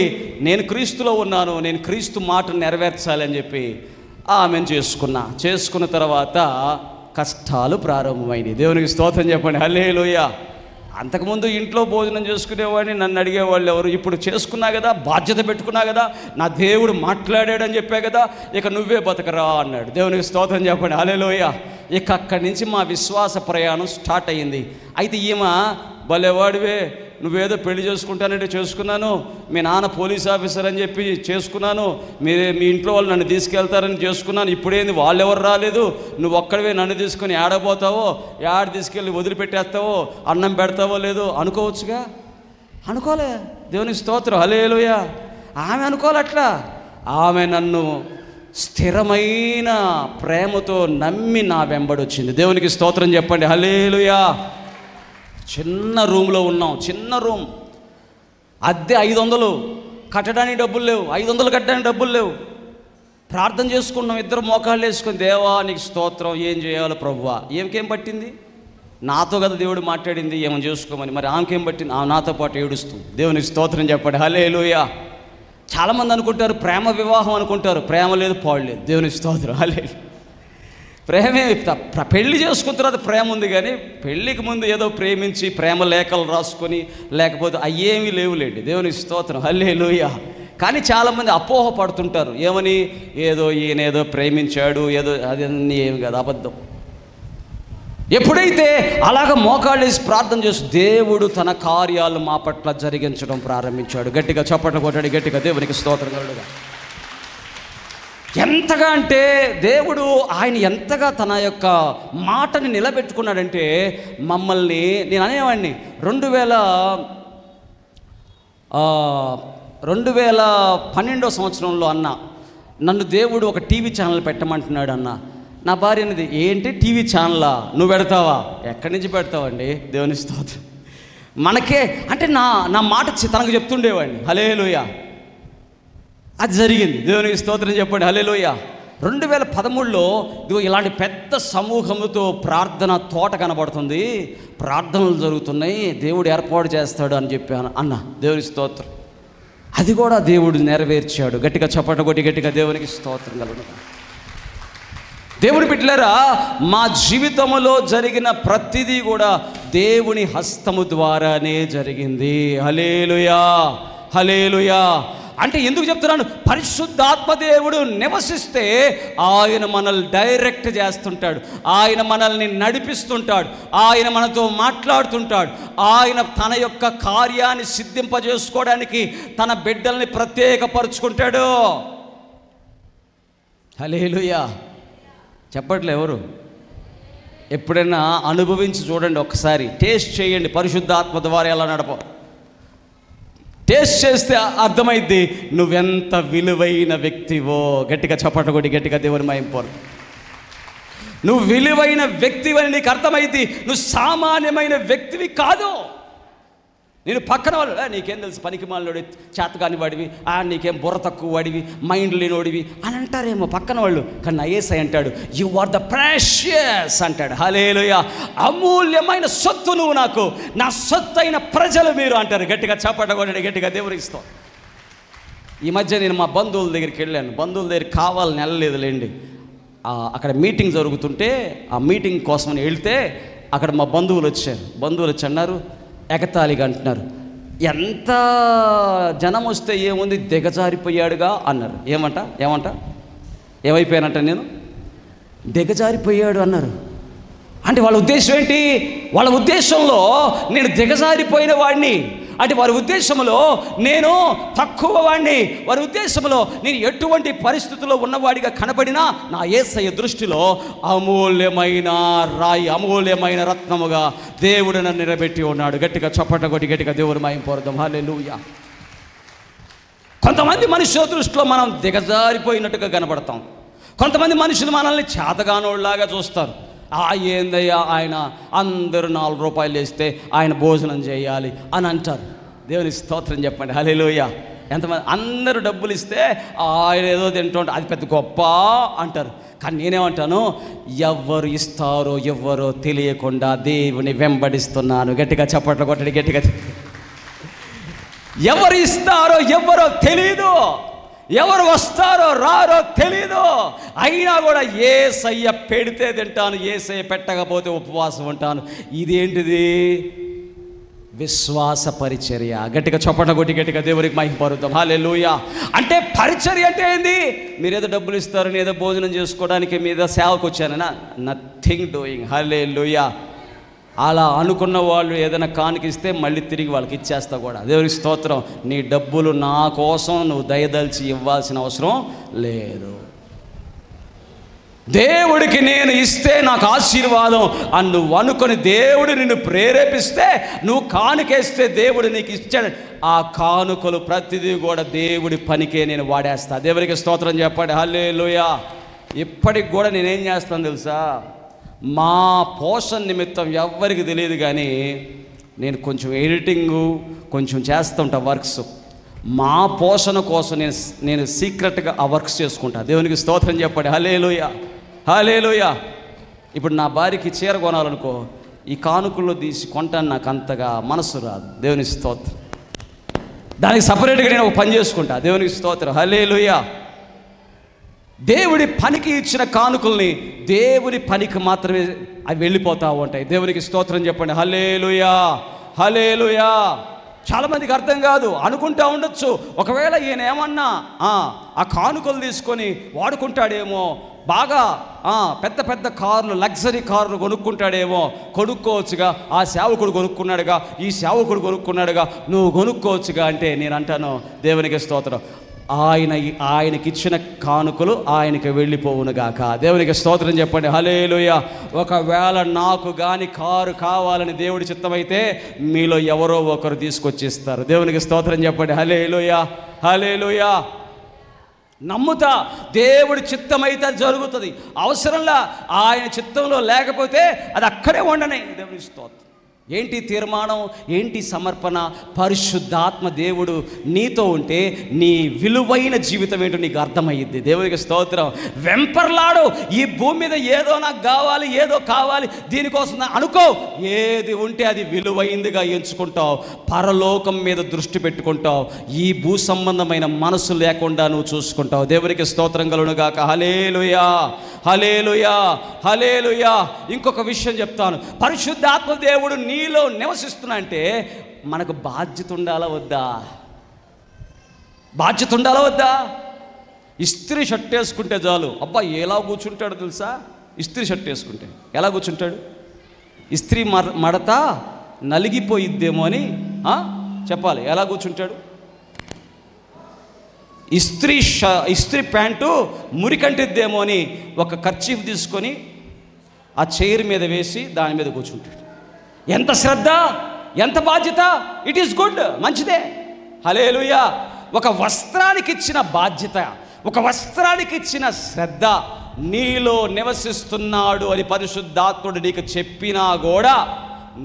నేను క్రీస్తులో ఉన్నాను, నేను క్రీస్తు మాటను నెరవేర్చాలి అని చెప్పి ఆమెను చేసుకున్న తర్వాత కష్టాలు ప్రారంభమైనవి. దేవునికి స్తోత్రం చెప్పండి. హల్లెలూయా. అంతకుముందు ఇంట్లో భోజనం చేసుకునేవాడిని, నన్ను అడిగేవాళ్ళు ఎవరు. ఇప్పుడు చేసుకున్నా కదా, బాధ్యత పెట్టుకున్నా కదా, నా దేవుడు మాట్లాడాడని చెప్పా కదా, ఇక నువ్వే బతకరా అన్నాడు. దేవునికి స్తోత్రం చెప్పండి. హల్లెలూయా. ఇక అక్కడి నుంచి మా విశ్వాస ప్రయాణం స్టార్ట్ అయ్యింది. అయితే ఈమె భలేవాడివే, నువ్వేదో పెళ్లి చేసుకుంటానంటే చేసుకున్నాను, మీ నాన్న పోలీస్ ఆఫీసర్ అని చెప్పి చేసుకున్నాను, మీ ఇంట్లో వాళ్ళు నన్ను తీసుకెళ్తారని చేసుకున్నాను, ఇప్పుడేంది వాళ్ళెవరు రాలేదు, నువ్వు ఒక్కడివే నన్ను తీసుకొని ఏడబోతావో, తీసుకెళ్ళి వదిలిపెట్టేస్తావో, అన్నం పెడతావో లేదో అనుకోవచ్చుగా. అనుకోలే. దేవునికి స్తోత్రం. హల్లెలూయా. ఆమె అనుకోలట్లా. ఆమె నన్ను స్థిరమైన ప్రేమతో నమ్మి నా వెంబడొచ్చింది. దేవునికి స్తోత్రం చెప్పండి. హల్లెలూయా. చిన్న రూమ్లో ఉన్నాం, చిన్న రూమ్, అద్దె 500, కట్టడానికి డబ్బులు లేవు, 500 కట్టడానికి డబ్బులు లేవు. ప్రార్థన చేసుకున్నాం, ఇద్దరు మోకాళ్ళు వేసుకొని, దేవా నీకు స్తోత్రం, ఏం చేయాలో ప్రభువా. ఏమికేం పట్టింది, నాతో కదా దేవుడు మాట్లాడింది ఏమని చేసుకోమని. మరి ఆమెకేం పట్టింది, నాతో పాటు ఏడుస్తుంది. దేవునికి స్తోత్రం చెప్పండి. హల్లెలూయా. చాలామంది అనుకుంటారు ప్రేమ వివాహం అనుకుంటారు, ప్రేమ లేదు పాడు లేదు. దేవునికి స్తోత్రం. హల్లెలూయా. ప్రేమే, పెళ్లి చేసుకున్న తర్వాత ప్రేమ ఉంది, కానీ పెళ్ళికి ముందు ఏదో ప్రేమించి ప్రేమ లేఖలు రాసుకొని లేకపోతే అయ్యేమీ లేవులేండి. దేవునికి స్తోత్రం. హల్లెలూయా. కానీ చాలామంది అపోహ పడుతుంటారు, ఏమని, ఈయనేదో ప్రేమించాడు, అదన్నీ ఏమి కాదు, అబద్ధం. ఎప్పుడైతే అలాగ మోకాళ్ళేసి ప్రార్థన చేస్తూ దేవుడు తన కార్యాలు మా పట్ల జరిగించడం ప్రారంభించాడు. గట్టిగా చప్పట్లు కొట్టాడు, గట్టిగా దేవునికి స్తోత్రం కలుగుగా. ఎంతగా అంటే దేవుడు ఆయన ఎంతగా తన యొక్క మాటని నిలబెట్టుకున్నాడంటే, మమ్మల్ని, నేను అనేవాడిని 2012 సంవత్సరంలో అన్న, నన్ను దేవుడు ఒక టీవీ ఛానల్ పెట్టమంటున్నాడు అన్న. నా భార్య అనేది, ఏంటి టీవీ ఛానలా, నువ్వు పెడతావా? ఎక్కడి నుంచి పెడతావండి. దేవుని స్తోత్రం. మనకే అంటే నా మాట తనకు చెప్తుండేవాడిని. హల్లెలూయా. అది జరిగింది. దేవునికి స్తోత్రం చెప్పండి. హల్లెలూయా. 2013లో ఇదిగో ఇలాంటి పెద్ద సమూహముతో ప్రార్థన తోట కనబడుతుంది, ప్రార్థనలు జరుగుతున్నాయి, దేవుడు ఏర్పాటు చేస్తాడు అని చెప్పాను అన్న. దేవుని స్తోత్రం. అది కూడా దేవుడు నెరవేర్చాడు. గట్టిగా చప్పట్లు కొట్టి గట్టిగా దేవునికి స్తోత్రం కలుగును. దేవుని బిడ్డలారా, మా జీవితంలో జరిగిన ప్రతిదీ కూడా దేవుని హస్తము ద్వారానే జరిగింది. హల్లెలూయా. హల్లెలూయా. అంటే ఎందుకు చెప్తున్నాను, పరిశుద్ధాత్మ దేవుడు నివసిస్తే ఆయన మనల్ని డైరెక్ట్ చేస్తుంటాడు, ఆయన మనల్ని నడిపిస్తుంటాడు, ఆయన మనతో మాట్లాడుతుంటాడు, ఆయన తన యొక్క కార్యాన్ని సిద్ధింపజేసుకోవడానికి తన బిడ్డల్ని ప్రత్యేకపరుచుకుంటాడు. హల్లెలూయా. చెప్పట్లే ఎవరు? ఎప్పుడైనా అనుభవించి చూడండి, ఒకసారి టేస్ట్ చేయండి పరిశుద్ధాత్మ ద్వారా ఎలా నడప. టేస్ట్ చేస్తే అర్థమైద్ది నువ్వెంత విలువైన వ్యక్తివో. గట్టిగా చప్పట్లు కొట్టి గట్టిగా దేవుని మహింపరు. నువ్వు విలువైన వ్యక్తివని నీకు అర్థమైద్ది. నువ్వు సామాన్యమైన వ్యక్తివి కాదు. నేను పక్కన వాళ్ళు నీకేం తెలుసు, పనికి మాలినోడి, చేతకాని వాడివి, నీకేం బుర్ర తక్కువ వాడివి, మైండ్ లేనోడివి అని అంటారేమో పక్కన వాళ్ళు. కానీ నా యేసయ్య అంటాడు, యు ఆర్ ద ప్రెషియస్ అంటాడు. హల్లెలూయా. అమూల్యమైన సొత్తు నువ్వు, నాకు నా సొత్తు అయిన ప్రజలు మీరు అంటారు. గట్టిగా చప్పట కొట్టండి, గట్టిగా దేవునికి ఇస్తాం. ఈ మధ్య నేను మా బంధువుల దగ్గరికి వెళ్ళాను. బంధువుల దగ్గరికి కావాలని వెళ్ళలేదులేండి. అక్కడ మీటింగ్ జరుగుతుంటే ఆ మీటింగ్ కోసం వెళ్తే అక్కడ మా బంధువులు వచ్చారు. బంధువులు వచ్చి అన్నారు, ఎగతాళిగా అంటున్నారు, ఎంత జనం వస్తే ఏముంది, దిగజారిపోయాడుగా అన్నారు. ఏమైపోయానంట నేను, దిగజారిపోయాడు అన్నారు. అంటే వాళ్ళ ఉద్దేశం ఏంటి? వాళ్ళ ఉద్దేశంలో నేను దిగజారిపోయిన వాడిని, అంటే వారి ఉద్దేశంలో నేను తక్కువ వాడిని, వారి ఉద్దేశంలో నేను ఎటువంటి పరిస్థితుల్లో ఉన్నవాడిగా కనబడినా నా యేసయ్య దృష్టిలో అమూల్యమైన రాయి, అమూల్యమైన రత్నముగా దేవుడు నన్ను నిలబెట్టి ఉన్నాడు. గట్టిగా చప్పట కొట్టి గట్టిగా దేవుడు మహిమ పొందుదాం. హల్లెలూయా. కొంతమంది మనుషుల దృష్టిలో మనం దిగజారిపోయినట్టుగా కనబడతాం. కొంతమంది మనుషులు మనల్ని చేతగానోళ్ళలాగా చూస్తారు. ఏందయ్యా ఆయన, అందరూ 4 రూపాయలు వేస్తే ఆయన భోజనం చేయాలి అని అంటారు. దేవుని స్తోత్రం చెప్పండి. హల్లెలూయా. ఎంతమంది అందరూ డబ్బులు ఇస్తే ఆయన ఏదో తింటుంటే అది పెద్ద గొప్ప అంటారు. కానీ నేనేమంటాను, ఎవరు ఇస్తారో ఎవరో తెలియకుండా దేవుని వెంబడిస్తున్నాను. గట్టిగా చప్పట్లు కొట్టండి, గట్టిగా. ఎవరు ఇస్తారో ఎవరో తెలీదు, ఎవరు వస్తారో రారో తెలీదు. అయినా కూడా యేసయ్య పెడితే తింటాను, యేసయ్య పెట్టకపోతే ఉపవాసం ఉంటాను. ఇదేంటిది? విశ్వాస పరిచర్య. గట్టిగా చప్పట కొట్టి గట్టిగా దేవునికి మహిమ పరుద్దాం. హల్లెలూయా. అంటే పరిచర్య అంటే ఏంది? మీరేదో డబ్బులు ఇస్తారు, నేదో భోజనం చేసుకోవడానికి, మీద సేవకు వచ్చానన్నా, నథింగ్ డూయింగ్. హల్లెలూయా. అలా అనుకున్న వాళ్ళు ఏదైనా కానుకిస్తే మళ్ళీ తిరిగి వాళ్ళకి ఇచ్చేస్తా కూడా. దేవునికి స్తోత్రం. నీ డబ్బులు నా కోసం నువ్వు దయదలిచి ఇవ్వాల్సిన అవసరం లేదు. దేవుడికి నేను ఇస్తే నాకు ఆశీర్వాదం అని నువ్వు అనుకొని దేవుడు నిన్ను ప్రేరేపిస్తే, నువ్వు కానుకేస్తే దేవుడు నీకు ఇచ్చాడు. ఆ కానుకలు ప్రతిదీ కూడా దేవుడి పనికే నేను వాడేస్తా. దేవునికి స్తోత్రం చెప్పండి. హల్లెలూయా. ఇప్పటికి కూడా నేనేం చేస్తాను తెలుసా? మా పోషణ నిమిత్తం ఎవ్వరికి తెలియదు, కానీ నేను కొంచెం ఎడిటింగు కొంచెం చేస్తుంటా వర్క్స్. మా పోషణ కోసం నేను సీక్రెట్గా ఆ వర్క్స్ చేసుకుంటా. దేవునికి స్తోత్రం చెప్పండి. హల్లెలూయా. హల్లెలూయా. ఇప్పుడు నా భార్యకి చీర కొనాలనుకో, ఈ కానుకల్లో తీసి కొంటాను, నాకు అంతగా మనసు రాదు. దేవునికి స్తోత్రం. దానికి సపరేట్గా నేను ఒక పని చేసుకుంటా. దేవునికి స్తోత్రం. హల్లెలూయా. దేవుడి పనికి ఇచ్చిన కానుకల్ని దేవుని పనికి మాత్రమే అవి వెళ్ళిపోతూ ఉంటాయి. దేవునికి స్తోత్రం చెప్పండి. హల్లెలూయా. హల్లెలూయా. చాలామందికి అర్థం కాదు, అనుకుంటా ఉండొచ్చు, ఒకవేళ ఈయన ఏమన్నా ఆ కానుకలు తీసుకొని వాడుకుంటాడేమో, బాగా పెద్ద పెద్ద కార్లు, లగ్జరీ కార్లు కొనుక్కుంటాడేమో. కొనుక్కోవచ్చుగా, ఆ సేవకుడు కొనుక్కున్నాడుగా, ఈ సేవకుడు కొనుక్కున్నాడుగా, నువ్వు కొనుక్కోవచ్చుగా అంటే నేను అంటాను, దేవునికి స్తోత్రం, ఆయనకిచ్చిన కానుకలు ఆయనకి వెళ్ళిపోవునుగాక. దేవునికి స్తోత్రం చెప్పండి. హల్లెలూయా. ఒకవేళ నాకు కానీ కారు కావాలని దేవుడి చిత్తమైతే మీలో ఎవరో ఒకరు తీసుకొచ్చిస్తారు. దేవునికి స్తోత్రం చెప్పండి. హల్లెలూయా. హల్లెలూయా. నమ్ముతా, దేవుడి చిత్తమైతే జరుగుతుంది. అవసరంలా ఆయన చిత్తంలో లేకపోతే అది అక్కడే ఉండనే. దేవునికి స్తోత్రం. ఏంటి తీర్మానం, ఏంటి సమర్పణ? పరిశుద్ధాత్మ దేవుడు నీతో ఉంటే నీ విలువైన జీవితం ఏంటో నీకు అర్థమయ్యిద్ది. దేవునికి స్తోత్రం. వెంపర్లాడు, ఈ భూమి మీద ఏదో నాకు కావాలి, ఏదో కావాలి, దీనికోసం అనుకో. ఏది ఉంటే అది విలువైందిగా ఎంచుకుంటావు, పరలోకం మీద దృష్టి పెట్టుకుంటావు, ఈ భూ సంబంధమైన మనసు లేకుండా నువ్వు చూసుకుంటావు. దేవునికి స్తోత్రం కలుగునుగాక. హల్లెలూయా. హల్లెలూయా. హల్లెలూయా. ఇంకొక విషయం చెప్తాను. పరిశుద్ధాత్మ దేవుడు నీలో నివసిస్తున్నా అంటే మనకు బాధ్యత ఉండాలా వద్దా? బాధ్యత ఉండాలా వద్దా? ఇస్త్రీ షర్ట్ వేసుకుంటే చాలు, అబ్బా ఎలా కూర్చుంటాడు తెలుసా? ఇస్త్రీ షర్ట్ వేసుకుంటే ఎలా కూర్చుంటాడు? ఇస్త్రీ మడత నలిగిపోయిద్దేమో అని చెప్పాలి. ఎలా కూర్చుంటాడు? ఇస్త్రీ ప్యాంటు మురికంటిద్దేమో అని ఒక కర్చీఫ్ తీసుకొని ఆ చైర్ మీద వేసి దాని మీద కూర్చుంటాడు. ఎంత శ్రద్ధ, ఎంత బాధ్యత! ఇట్ ఈస్ గుడ్, మంచిదే. హల్లెలూయా. ఒక వస్త్రానికి ఇచ్చిన బాధ్యత, ఒక వస్త్రానికి ఇచ్చిన శ్రద్ధ నీలో నివసిస్తున్నాడు అని పరిశుద్ధాత్ముడు నీకు చెప్పినా కూడా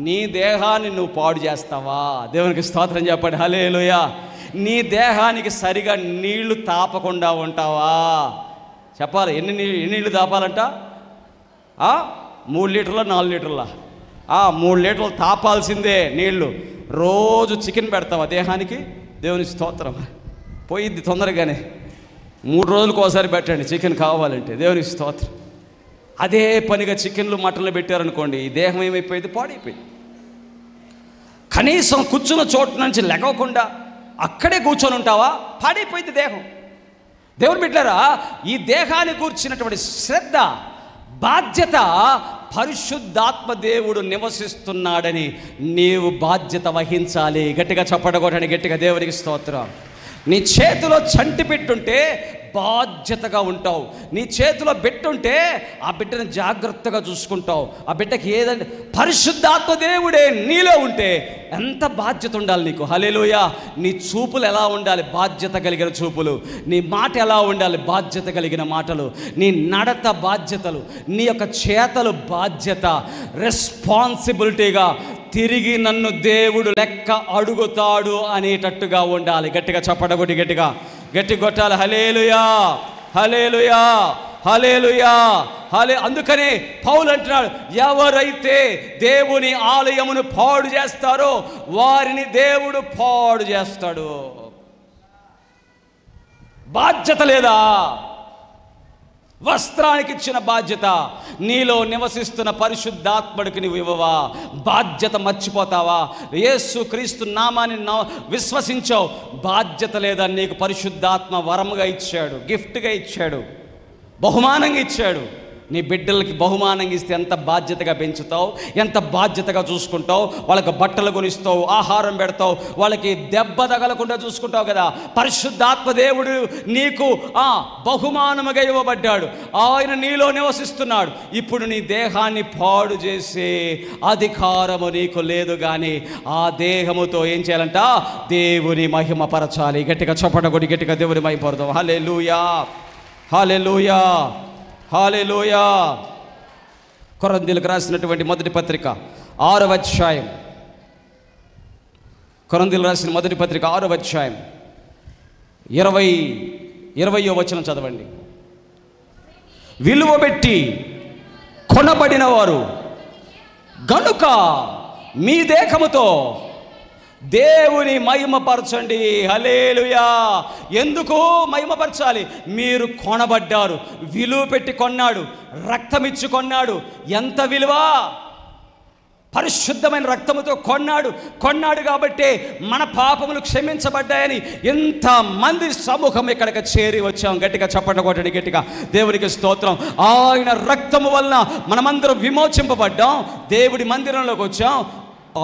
నీ దేహాన్ని నువ్వు పాడు చేస్తావా? దేవునికి స్తోత్రం చెప్పండి. హల్లెలూయా. నీ దేహానికి సరిగా నీళ్లు తాపకుండా ఉంటావా? చెప్పాలి. ఎన్ని నీళ్లు తాపాలంట? 3 లీటర్ల 4 లీటర్ల 3 లీటర్లు తాపాల్సిందే నీళ్లు. రోజు చికెన్ పెడతావా దేహానికి? దేవుని స్తోత్రం. పోయిద్ది తొందరగానే. 3 రోజులకు ఒకసారి పెట్టండి చికెన్ కావాలంటే. దేవునికి స్తోత్రం. అదే పనిగా చికెన్లు మటన్లు పెట్టారనుకోండి, ఈ దేహం ఏమైపోయింది? పాడైపోయింది. కనీసం కూర్చున్న చోటు నుంచి లెగవకుండా అక్కడే కూర్చొని ఉంటావా? పాడైపోయింది దేహం. దేవుని బిడ్డలారా, ఈ దేహాన్ని కూర్చున్నటువంటి శ్రద్ధ, బాధ్యత పరిశుద్ధాత్మ దేవుడు నివసిస్తున్నాడని నీవు బాధ్యత వహించాలి. గట్టిగా చప్పడగొట్టండి, గట్టిగా. దేవునికి స్తోత్రం. నీ చేతిలో చంటి పెట్టుంటే బాధ్యతగా ఉంటావు. నీ చేతిలో పెట్టుంటే ఆ బిడ్డను జాగ్రత్తగా చూసుకుంటావు. ఆ బిడ్డకి ఏదంటే పరిశుద్ధాత్మ దేవుడే నీలో ఉంటే ఎంత బాధ్యత ఉండాలి నీకు. హల్లెలూయా. నీ చూపులు ఎలా ఉండాలి? బాధ్యత కలిగిన చూపులు. నీ మాట ఎలా ఉండాలి? బాధ్యత కలిగిన మాటలు. నీ నడత బాధ్యతలు. నీ యొక్క చేతలు బాధ్యత, రెస్పాన్సిబిలిటీగా తిరిగి నన్ను దేవుడు లెక్క అడుగుతాడు అనేటట్టుగా ఉండాలి. గట్టిగా చప్పడగొట్టి గట్టిగా గట్టి కొట్టాలి. హల్లెలూయా, హల్లెలూయా, హల్లెలూయా, అందుకనే పౌలు అంటున్నాడు, ఎవరైతే దేవుని ఆలయమును పాడు చేస్తారో వారిని దేవుడు పాడు చేస్తాడు. బాధ్యత లేదా? వస్త్రానికి ఇచ్చిన బాధ్యత నీలో నివసిస్తున్న పరిశుద్ధాత్ముడికి నువ్వు ఇవ్వవా? బాధ్యత మర్చిపోతావా? యేసు క్రీస్తు నామాన్ని విశ్వసించావు, బాధ్యత లేదా? నీకు పరిశుద్ధాత్మ వరముగా ఇచ్చాడు, గిఫ్ట్గా ఇచ్చాడు, బహుమానంగా ఇచ్చాడు. నీ బిడ్డలకి బహుమానంగా ఇస్తే ఎంత బాధ్యతగా పెంచుతావు, ఎంత బాధ్యతగా చూసుకుంటావు. వాళ్ళకి బట్టలు కొనిస్తావు, ఆహారం పెడతావు, వాళ్ళకి దెబ్బ తగలకుండా చూసుకుంటావు కదా. పరిశుద్ధాత్మ దేవుడు నీకు బహుమానముగా ఇవ్వబడ్డాడు. ఆయన నీలో నివసిస్తున్నాడు. ఇప్పుడు నీ దేహాన్ని పాడు చేసే అధికారము నీకు లేదు. కానీ ఆ దేహముతో ఏం చేయాలంట? దేవుని మహిమపరచాలి. గట్టిగా చప్పటగొడి గట్టిగా దేవుని మహిమపరదాం. హల్లెలూయా, హల్లెలూయా, హల్లెలూయా. కొరింథీయులకు రాసినటువంటి మొదటి పత్రిక 6వ అధ్యాయం. కొరింథీయులకు రాసిన మొదటి పత్రిక 6వ అధ్యాయం 20వ వచనం చదవండి. విలువ పెట్టి కొనబడిన వారు గనుక మీ దేహముతో దేవుని మహిమపరచండి. హల్లెలూయా. ఎందుకు మహిమపరచాలి? మీరు కొనబడ్డారు. విలువ పెట్టి కొన్నాడు, రక్తమిచ్చి కొన్నాడు. ఎంత విలువ? పరిశుద్ధమైన రక్తముతో కొన్నాడు కాబట్టి మన పాపములు క్షమించబడ్డాయని ఎంతమంది సమూహం ఇక్కడికి చేరి వచ్చాం. గట్టిగా చప్పట కొట్టండి గట్టిగా. దేవునికి స్తోత్రం. ఆయన రక్తము వలన మనమందరం విమోచింపబడ్డాం, దేవుడి మందిరంలోకి వచ్చాం,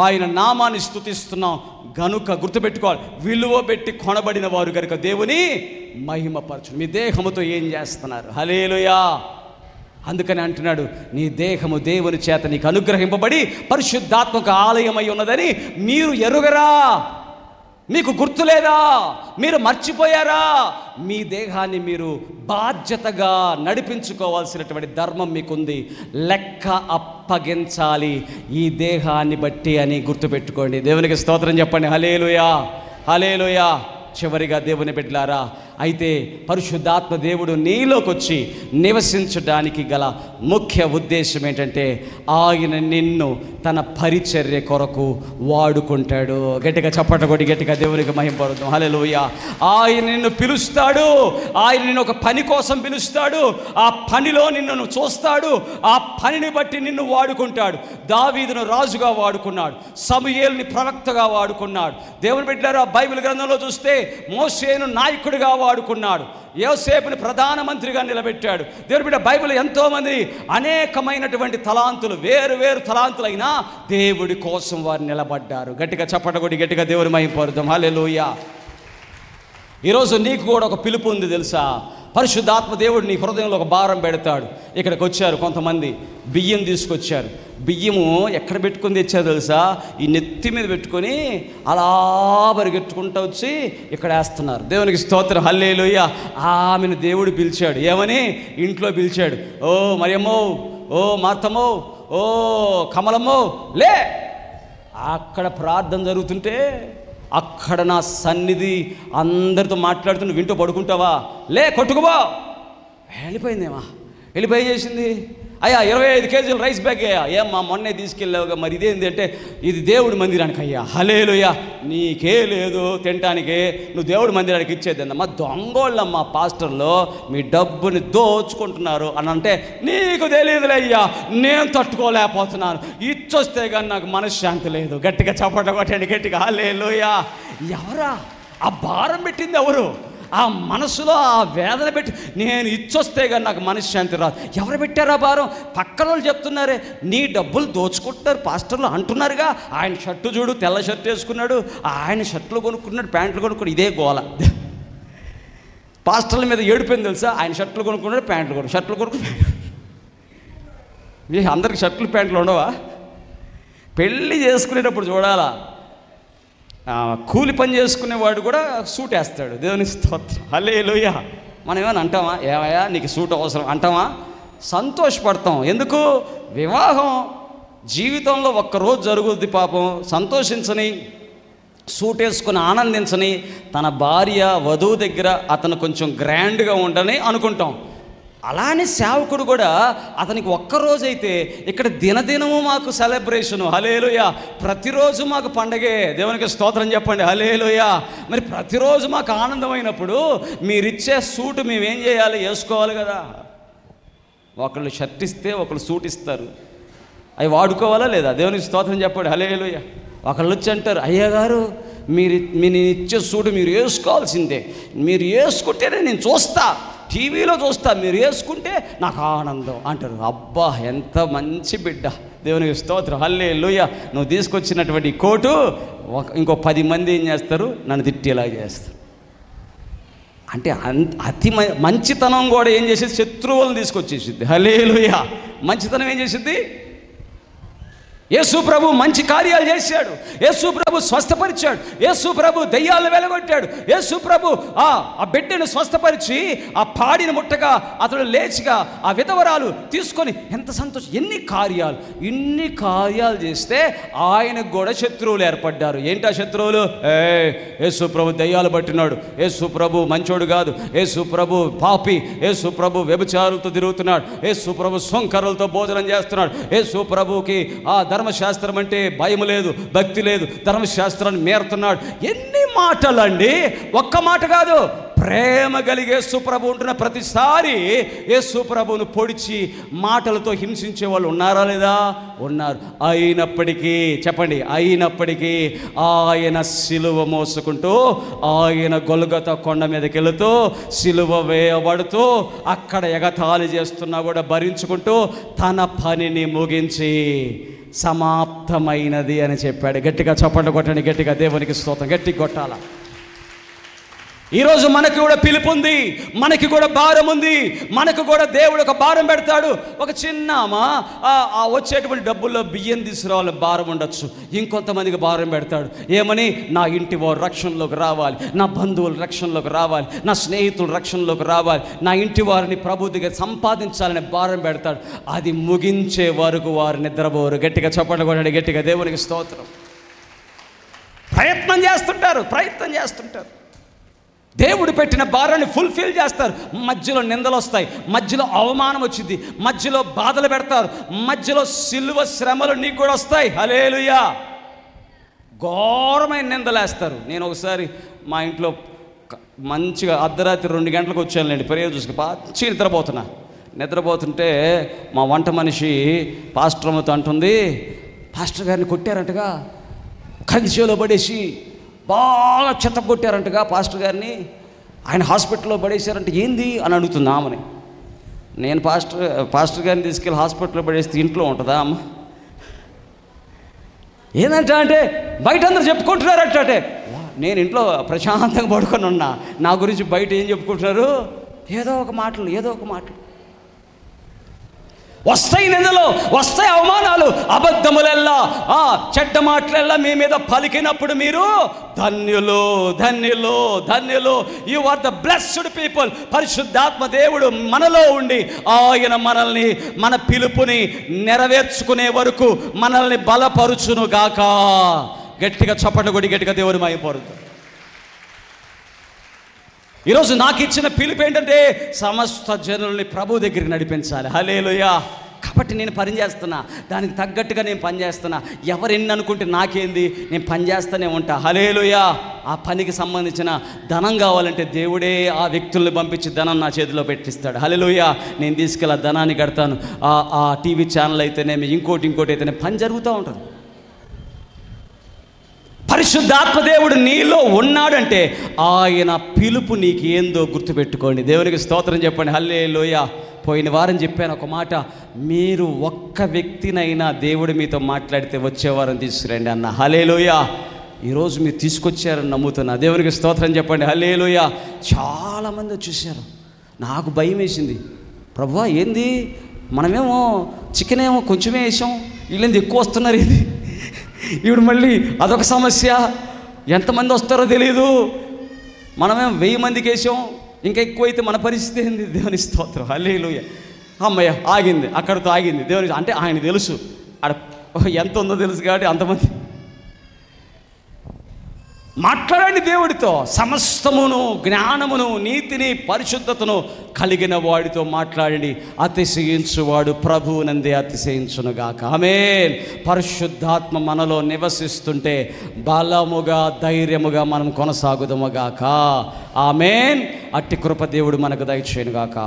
ఆయన నామాన్ని స్తుతిస్తున్నాం. గనుక గుర్తుపెట్టుకోవాలి, విలువ పెట్టి కొనబడిన వారు కనుక దేవుని మహిమపరచు. మీ దేహముతో ఏం చేస్తున్నారు? హల్లెలూయా. అందుకని అంటున్నాడు, నీ దేహము దేవుని చేత నీకు అనుగ్రహింపబడి పరిశుద్ధాత్మక ఆలయమై ఉన్నదని మీరు ఎరుగరా? మీకు గుర్తులేదా? మీరు మర్చిపోయారా? మీ దేహాన్ని మీరు బాధ్యతగా నడిపించుకోవాల్సినటువంటి ధర్మం మీకుంది. లెక్క అప్పగించాలి ఈ దేహాన్ని బట్టి అని గుర్తుపెట్టుకోండి. దేవునికి స్తోత్రం చెప్పండి. హల్లెలూయా, హల్లెలూయా. చివరిగా దేవుని బిడ్డలారా, అయితే పరిశుద్ధాత్మ దేవుడు నీలోకి వచ్చి నివసించడానికి గల ముఖ్య ఉద్దేశం ఏంటంటే ఆయన నిన్ను తన పరిచర్య కొరకు వాడుకుంటాడు. గట్టిగా చప్పట కొట్టి గట్టిగా దేవునికి మహిమపరుద్దాం. హల్లెలూయా. ఆయన నిన్ను పిలుస్తాడు, ఆయన నిన్ను ఒక పని కోసం పిలుస్తాడు, ఆ పనిలో నిన్ను చూస్తాడు, ఆ పనిని బట్టి నిన్ను వాడుకుంటాడు. దావీదును రాజుగా వాడుకున్నాడు, సమూయేలుని ప్రవక్తగా వాడుకున్నాడు. దేవుని బిడ్డలారా, బైబిల్ గ్రంథంలో చూస్తే మోషేను నాయకుడిగా వాడుకున్నాడు, యోసేపుని ప్రధానమంత్రిగా నిలబెట్టాడు. దేవుని బిడ్డ, బైబిల్ ఎంతోమంది అనేకమైనటువంటి తలాంతులు, వేరు తలాంతులైనా దేవుడి కోసం వారు నిలబడ్డారు. గట్టిగా చప్పటగొడి గట్టిగా దేవుని మహిమపరుద్దాం. హల్లెలూయా. ఈరోజు నీకు కూడా ఒక పిలుపు ఉంది తెలుసా? పరిశుద్ధాత్మ దేవుడు నీ హృదయంలో ఒక భారం పెడతాడు. ఇక్కడికి వచ్చారు కొంతమంది, బియ్యం తీసుకొచ్చారు. బియ్యము ఎక్కడ పెట్టుకుని తెచ్చారు తెలుసా? ఈ నెత్తి మీద పెట్టుకొని అలా పరిగెట్టుకుంటూ వచ్చి ఇక్కడ వేస్తున్నారు. దేవునికి స్తోత్రం. హల్లెలూయా. ఆమెను దేవుడు పిలిచాడు. ఏమని? ఇంట్లో పిలిచాడు. ఓ మరియమ్మో, ఓ మార్తమ్మో, ఓ కమలమ్మో, లే అక్కడ ప్రార్థన జరుగుతుంటే అక్కడ నా సన్నిధి అందరితో మాట్లాడుతుంటే వింటూ పడుకుంటావా? లే, కొట్టుకుపో. వెళ్ళిపోయిందేమా, వెళ్ళిపోయి చేసింది. అయ్యా 25 కేజీలు రైస్ బ్యాగ్ అయ్యా. ఏమ్మా మొన్నే తీసుకెళ్ళావుగా, మరి ఇదేంటి అంటే ఇది దేవుడి మందిరానికి. అయ్యా హల్లెలూయా, నీకే లేదు తినటానికే, నువ్వు దేవుడి మందిరానికి ఇచ్చేదమ్మా. దొంగోళ్ళమ్మా పాస్టర్లో మీ డబ్బుని దోచుకుంటున్నారు అని అంటే, నీకు తెలియదులే అయ్యా, నేను తట్టుకోలేకపోతున్నాను, ఇచ్చొస్తే కానీ నాకు మనశ్శాంతి లేదు. గట్టిగా చప్పట కొట్టండి, గట్టిగా హల్లెలూయా. ఎవరా ఆ భారం పెట్టింది? ఎవరు ఆ మనసులో ఆ వేదన పెట్టి, నేను ఇచ్చొస్తే కానీ నాకు మనశ్శాంతి రాదు? ఎవరు పెట్టారు ఆ భారం? పక్కన వాళ్ళు చెప్తున్నారే, నీ డబ్బులు దోచుకుంటున్నారు పాస్టర్లు అంటున్నారుగా. ఆయన షర్టు చూడు, తెల్ల షర్ట్ వేసుకున్నాడు, ఆయన షర్ట్లు కొనుక్కున్నాడు, ప్యాంట్లు కొనుక్కున్నాడు, ఇదే గోల. పాస్టర్ల మీద ఏడిపోయింది తెలుసా? ఆయన షర్ట్లు కొనుక్కున్నాడు, ప్యాంట్లు షర్ట్లు కొనుక్కున్నాడు. అందరికి షర్ట్లు ప్యాంట్లు ఉండవా? పెళ్ళి చేసుకునేటప్పుడు చూడాలా, కూలి పని చేసుకునేవాడు కూడా సూట్ వేస్తాడు. దేవుని స్తోత్రం, హల్లెలూయా. మనం ఏమైనా అంటామా? ఏమయ్యా నీకు సూట్ అవసరం అంటామా? సంతోషపడతాం. ఎందుకు? వివాహం జీవితంలో ఒక్కరోజు జరుగుద్ది. పాపం సంతోషించని, సూట్ వేసుకుని ఆనందించని తన భార్య వధువు దగ్గర అతను కొంచెం గ్రాండ్గా ఉండని అనుకుంటాం. అలానే సేవకుడు కూడా అతనికి ఒక్కరోజైతే ఇక్కడ దినదినము మాకు సెలబ్రేషను, హల్లెలూయా, ప్రతిరోజు మాకు పండగే. దేవునికి స్తోత్రం చెప్పండి, హల్లెలూయా. మరి ప్రతిరోజు మాకు ఆనందమైనప్పుడు మీరిచ్చే సూటు మేమేం చేయాలి? వేసుకోవాలి కదా. ఒకళ్ళు షర్ట్ ఇస్తే ఒకళ్ళు సూట్ ఇస్తారు, అవి వాడుకోవాలా లేదా? దేవునికి స్తోత్రం చెప్పండి, హల్లెలూయా. ఒకళ్ళు వచ్చి అంటారు, అయ్యగారు నేను ఇచ్చే సూటు మీరు వేసుకోవాల్సిందే, మీరు వేసుకుంటేనే నేను చూస్తా, టీవీలో చూస్తా, మీరు వేసుకుంటే నాకు ఆనందం అంటారు. అబ్బా ఎంత మంచి బిడ్డ, దేవునికి స్తోత్రం, హల్లెలూయా. నువ్వు తీసుకొచ్చినటువంటి కోటు ఇంకో 10 మంది ఏం చేస్తారు? నన్ను తిట్టేలా చేస్తారు. అంటే అతి మంచితనం కూడా ఏం చేసేది? శత్రువులను తీసుకొచ్చేసిద్ది. హల్లెలూయా. మంచితనం ఏం చేసిద్ది? యేసు ప్రభు మంచి కార్యాలు చేశాడు, యేసు ప్రభు స్వస్థపరిచాడు, యేసు ప్రభు దయ్యాలను వెలగొట్టాడు, యేసు ప్రభు ఆ బిడ్డను స్వస్థపరిచి ఆ పాడిని ముట్టగా అతడు లేచిగా ఆ విధవరాలు తీసుకొని ఎంత సంతోషం. ఇన్ని కార్యాలు చేస్తే ఆయనకు కూడా శత్రువులు ఏర్పడ్డారు. ఏంటి ఆ శత్రువులు? యేసు ప్రభు దయ్యాలు పట్టినాడు, యేసు ప్రభు మంచోడు కాదు, యేసు ప్రభు పాపి, యేసు ప్రభు వ్యభిచారులతో తిరుగుతున్నాడు, యేసు ప్రభు సొంకరులతో భోజనం చేస్తున్నాడు, యేసు ప్రభుకి ధర్మశాస్త్రం అంటే భయం లేదు, భక్తి లేదు, ధర్మశాస్త్రాన్ని మేరుతున్నాడు. ఎన్ని మాటలండి, ఒక్క మాట కాదు. ప్రేమ కలిగే యేసుప్రభు ఉంటున్న ప్రతిసారి యేసుప్రభును పొడిచి మాటలతో హింసించే వాళ్ళు ఉన్నారా లేదా? ఉన్నారు. అయినప్పటికీ చెప్పండి, అయినప్పటికీ ఆయన సిలువ మోసుకుంటూ, ఆయన గొల్గొతా కొండ మీదకి వెళుతూ, సిలువ వేయబడుతూ, అక్కడ ఎగతాళి చేస్తున్నా కూడా భరించుకుంటూ తన పనిని ముగించి సమాప్తమైనది అని చెప్పాడు. గట్టిగా చప్పట్లు కొట్టండి, గట్టిగా దేవునికి స్తోత్రం, గట్టిగా కొట్టాల. ఈరోజు మనకు కూడా పిలుపు ఉంది, మనకి కూడా భారం ఉంది, మనకు కూడా దేవుడు ఒక భారం పెడతాడు. ఒక చిన్న వచ్చేటువంటి డబ్బుల్లో బియ్యం తీసుకురావాలని భారం ఉండొచ్చు, ఇంకొంతమందికి భారం పెడతాడు. ఏమని? నా ఇంటి వారు రక్షణలోకి రావాలి, నా బంధువులు రక్షణలోకి రావాలి, నా స్నేహితులు రక్షణలోకి రావాలి, నా ఇంటి వారిని ప్రభు దగ్గర సంపాదించాలని భారం పెడతాడు. అది ముగించే వరకు వారు నిద్రపోరు. గట్టిగా చప్పట్లు కొట్టండి, గట్టిగా దేవునికి స్తోత్రం. ప్రయత్నం చేస్తుంటారు. దేవుడు పెట్టిన భారాన్ని ఫుల్ఫిల్ చేస్తారు. మధ్యలో నిందలు వస్తాయి, మధ్యలో అవమానం వచ్చింది, మధ్యలో బాధలు పెడతారు, మధ్యలో సిలువ శ్రమలు నీకు కూడా వస్తాయి. హల్లెలూయా. ఘోరమైన నిందలేస్తారు. నేను ఒకసారి మా ఇంట్లో మంచిగా అర్ధరాత్రి 2 గంటలకు వచ్చానులేండి, ప్రేయర్ చూసుకు మంచిగా నిద్రపోతుంటే మా వంట మనిషి పాస్టర్ అమ్మతో అంటుంది, పాస్టర్ గారిని కొట్టారంటగా, కంచెలో పడేసి బాగా చెత్త కొట్టారంటగా పాస్టర్ గారిని, ఆయన హాస్పిటల్లో పడేశారంటే. ఏంది అని అడుగుతుంది ఆమెని. నేను పాస్టర్ గారిని తీసుకెళ్ళి హాస్పిటల్లో పడేస్తే ఇంట్లో ఉంటుందా అమ్మ? ఏంటంటే అంటే బయట అందరూ చెప్పుకుంటున్నారంటే, నేను ఇంట్లో ప్రశాంతంగా పడుకొని ఉన్నా, నా గురించి బయట ఏం చెప్పుకుంటున్నారు? ఏదో ఒక మాటలు. వస్తాయి నిందలు, వస్తాయి అవమానాలు, అబద్ధములెల్లా, చెడ్డ మాటలెల్లా మీ మీద పలికినప్పుడు మీరు ధన్యులు, ధన్యులు, ధన్యులు. You are the blessed people. పరిశుద్ధాత్మ దేవుడు మనలో ఉండి ఆయన మనల్ని, మన పిలుపుని నెరవేర్చుకునే వరకు మనల్ని బలపరుచును గాక. గట్టిగా చప్పట్లు కొట్టి గట్టిగా దేవుని మహిమపరుద్దాం. ఈరోజు నాకు ఇచ్చిన పిలుపు ఏంటంటే సమస్త జనుల్ని ప్రభు దగ్గరికి నడిపించాలి. హల్లెలూయా. కాబట్టి నేను పని చేస్తున్నా, దానికి తగ్గట్టుగా నేను పని చేస్తున్నా. ఎవరు ఎన్ని అనుకుంటే నాకేంది, నేను పని చేస్తూనే ఉంటా. హల్లెలూయా. ఆ పనికి సంబంధించిన ధనం కావాలంటే దేవుడే ఆ వ్యక్తుల్ని పంపించి ధనం నా చేతిలో పెట్టిస్తాడు. హల్లెలూయా. నేను తీసుకెళ్ళి ఆ ధనాన్ని కడతాను. ఆ టీవీ ఛానల్ అయితేనేమి, ఇంకోటి అయితేనే పని జరుగుతూ ఉంటుంది. పరిశుద్ధాత్మ దేవుడు నీలో ఉన్నాడంటే ఆయన పిలుపు నీకు ఏందో గుర్తుపెట్టుకోండి. దేవునికి స్తోత్రం చెప్పండి. హల్లెలూయా. పోయిన వారం చెప్పాను ఒక మాట, మీరు ఒక్క వ్యక్తినైనా దేవుడు మీతో మాట్లాడితే వచ్చే వారం తీసుకురండి అన్న. హల్లెలూయా. ఈరోజు మీరు తీసుకొచ్చారని నమ్ముతున్నా. దేవునికి స్తోత్రం చెప్పండి. హల్లెలూయా. చాలామంది వచ్చేసారు. నాకు భయం వేసింది. ప్రభువా ఏంది, మనమేమో చికెన్ ఏమో కొంచెమే వేసాం, వీళ్ళేంది ఎక్కువ వస్తున్నారు, ఇది ఇప్పుడు మళ్ళీ అదొక సమస్య, ఎంతమంది వస్తారో తెలియదు. మనమేం 1000 మందికి వేసాం, ఇంకా ఎక్కువైతే మన పరిస్థితి ఏంది. దేవుని స్తోత్రం. హల్లెలూయా. అమ్మయ్య ఆగింది, అక్కడితో ఆగింది. దేవుని అంటే ఆయన తెలుసు అక్కడ ఎంత ఉందో తెలుసు కాబట్టి అంతమంది. మాట్లాడండి దేవుడితో. సమస్తమును, జ్ఞానమును, నీతిని, పరిశుద్ధతను కలిగిన వాడితో మాట్లాడండి. అతిశయించువాడు ప్రభువునందే అతిశయించునుగాక. ఆమేన్. పరిశుద్ధాత్మ మనలో నివసిస్తుంటే బలముగా, ధైర్యముగా మనం కొనసాగుదముగాక. ఆమేన్. అట్టి కృప దేవుడు మనకు దయచేయునుగాక.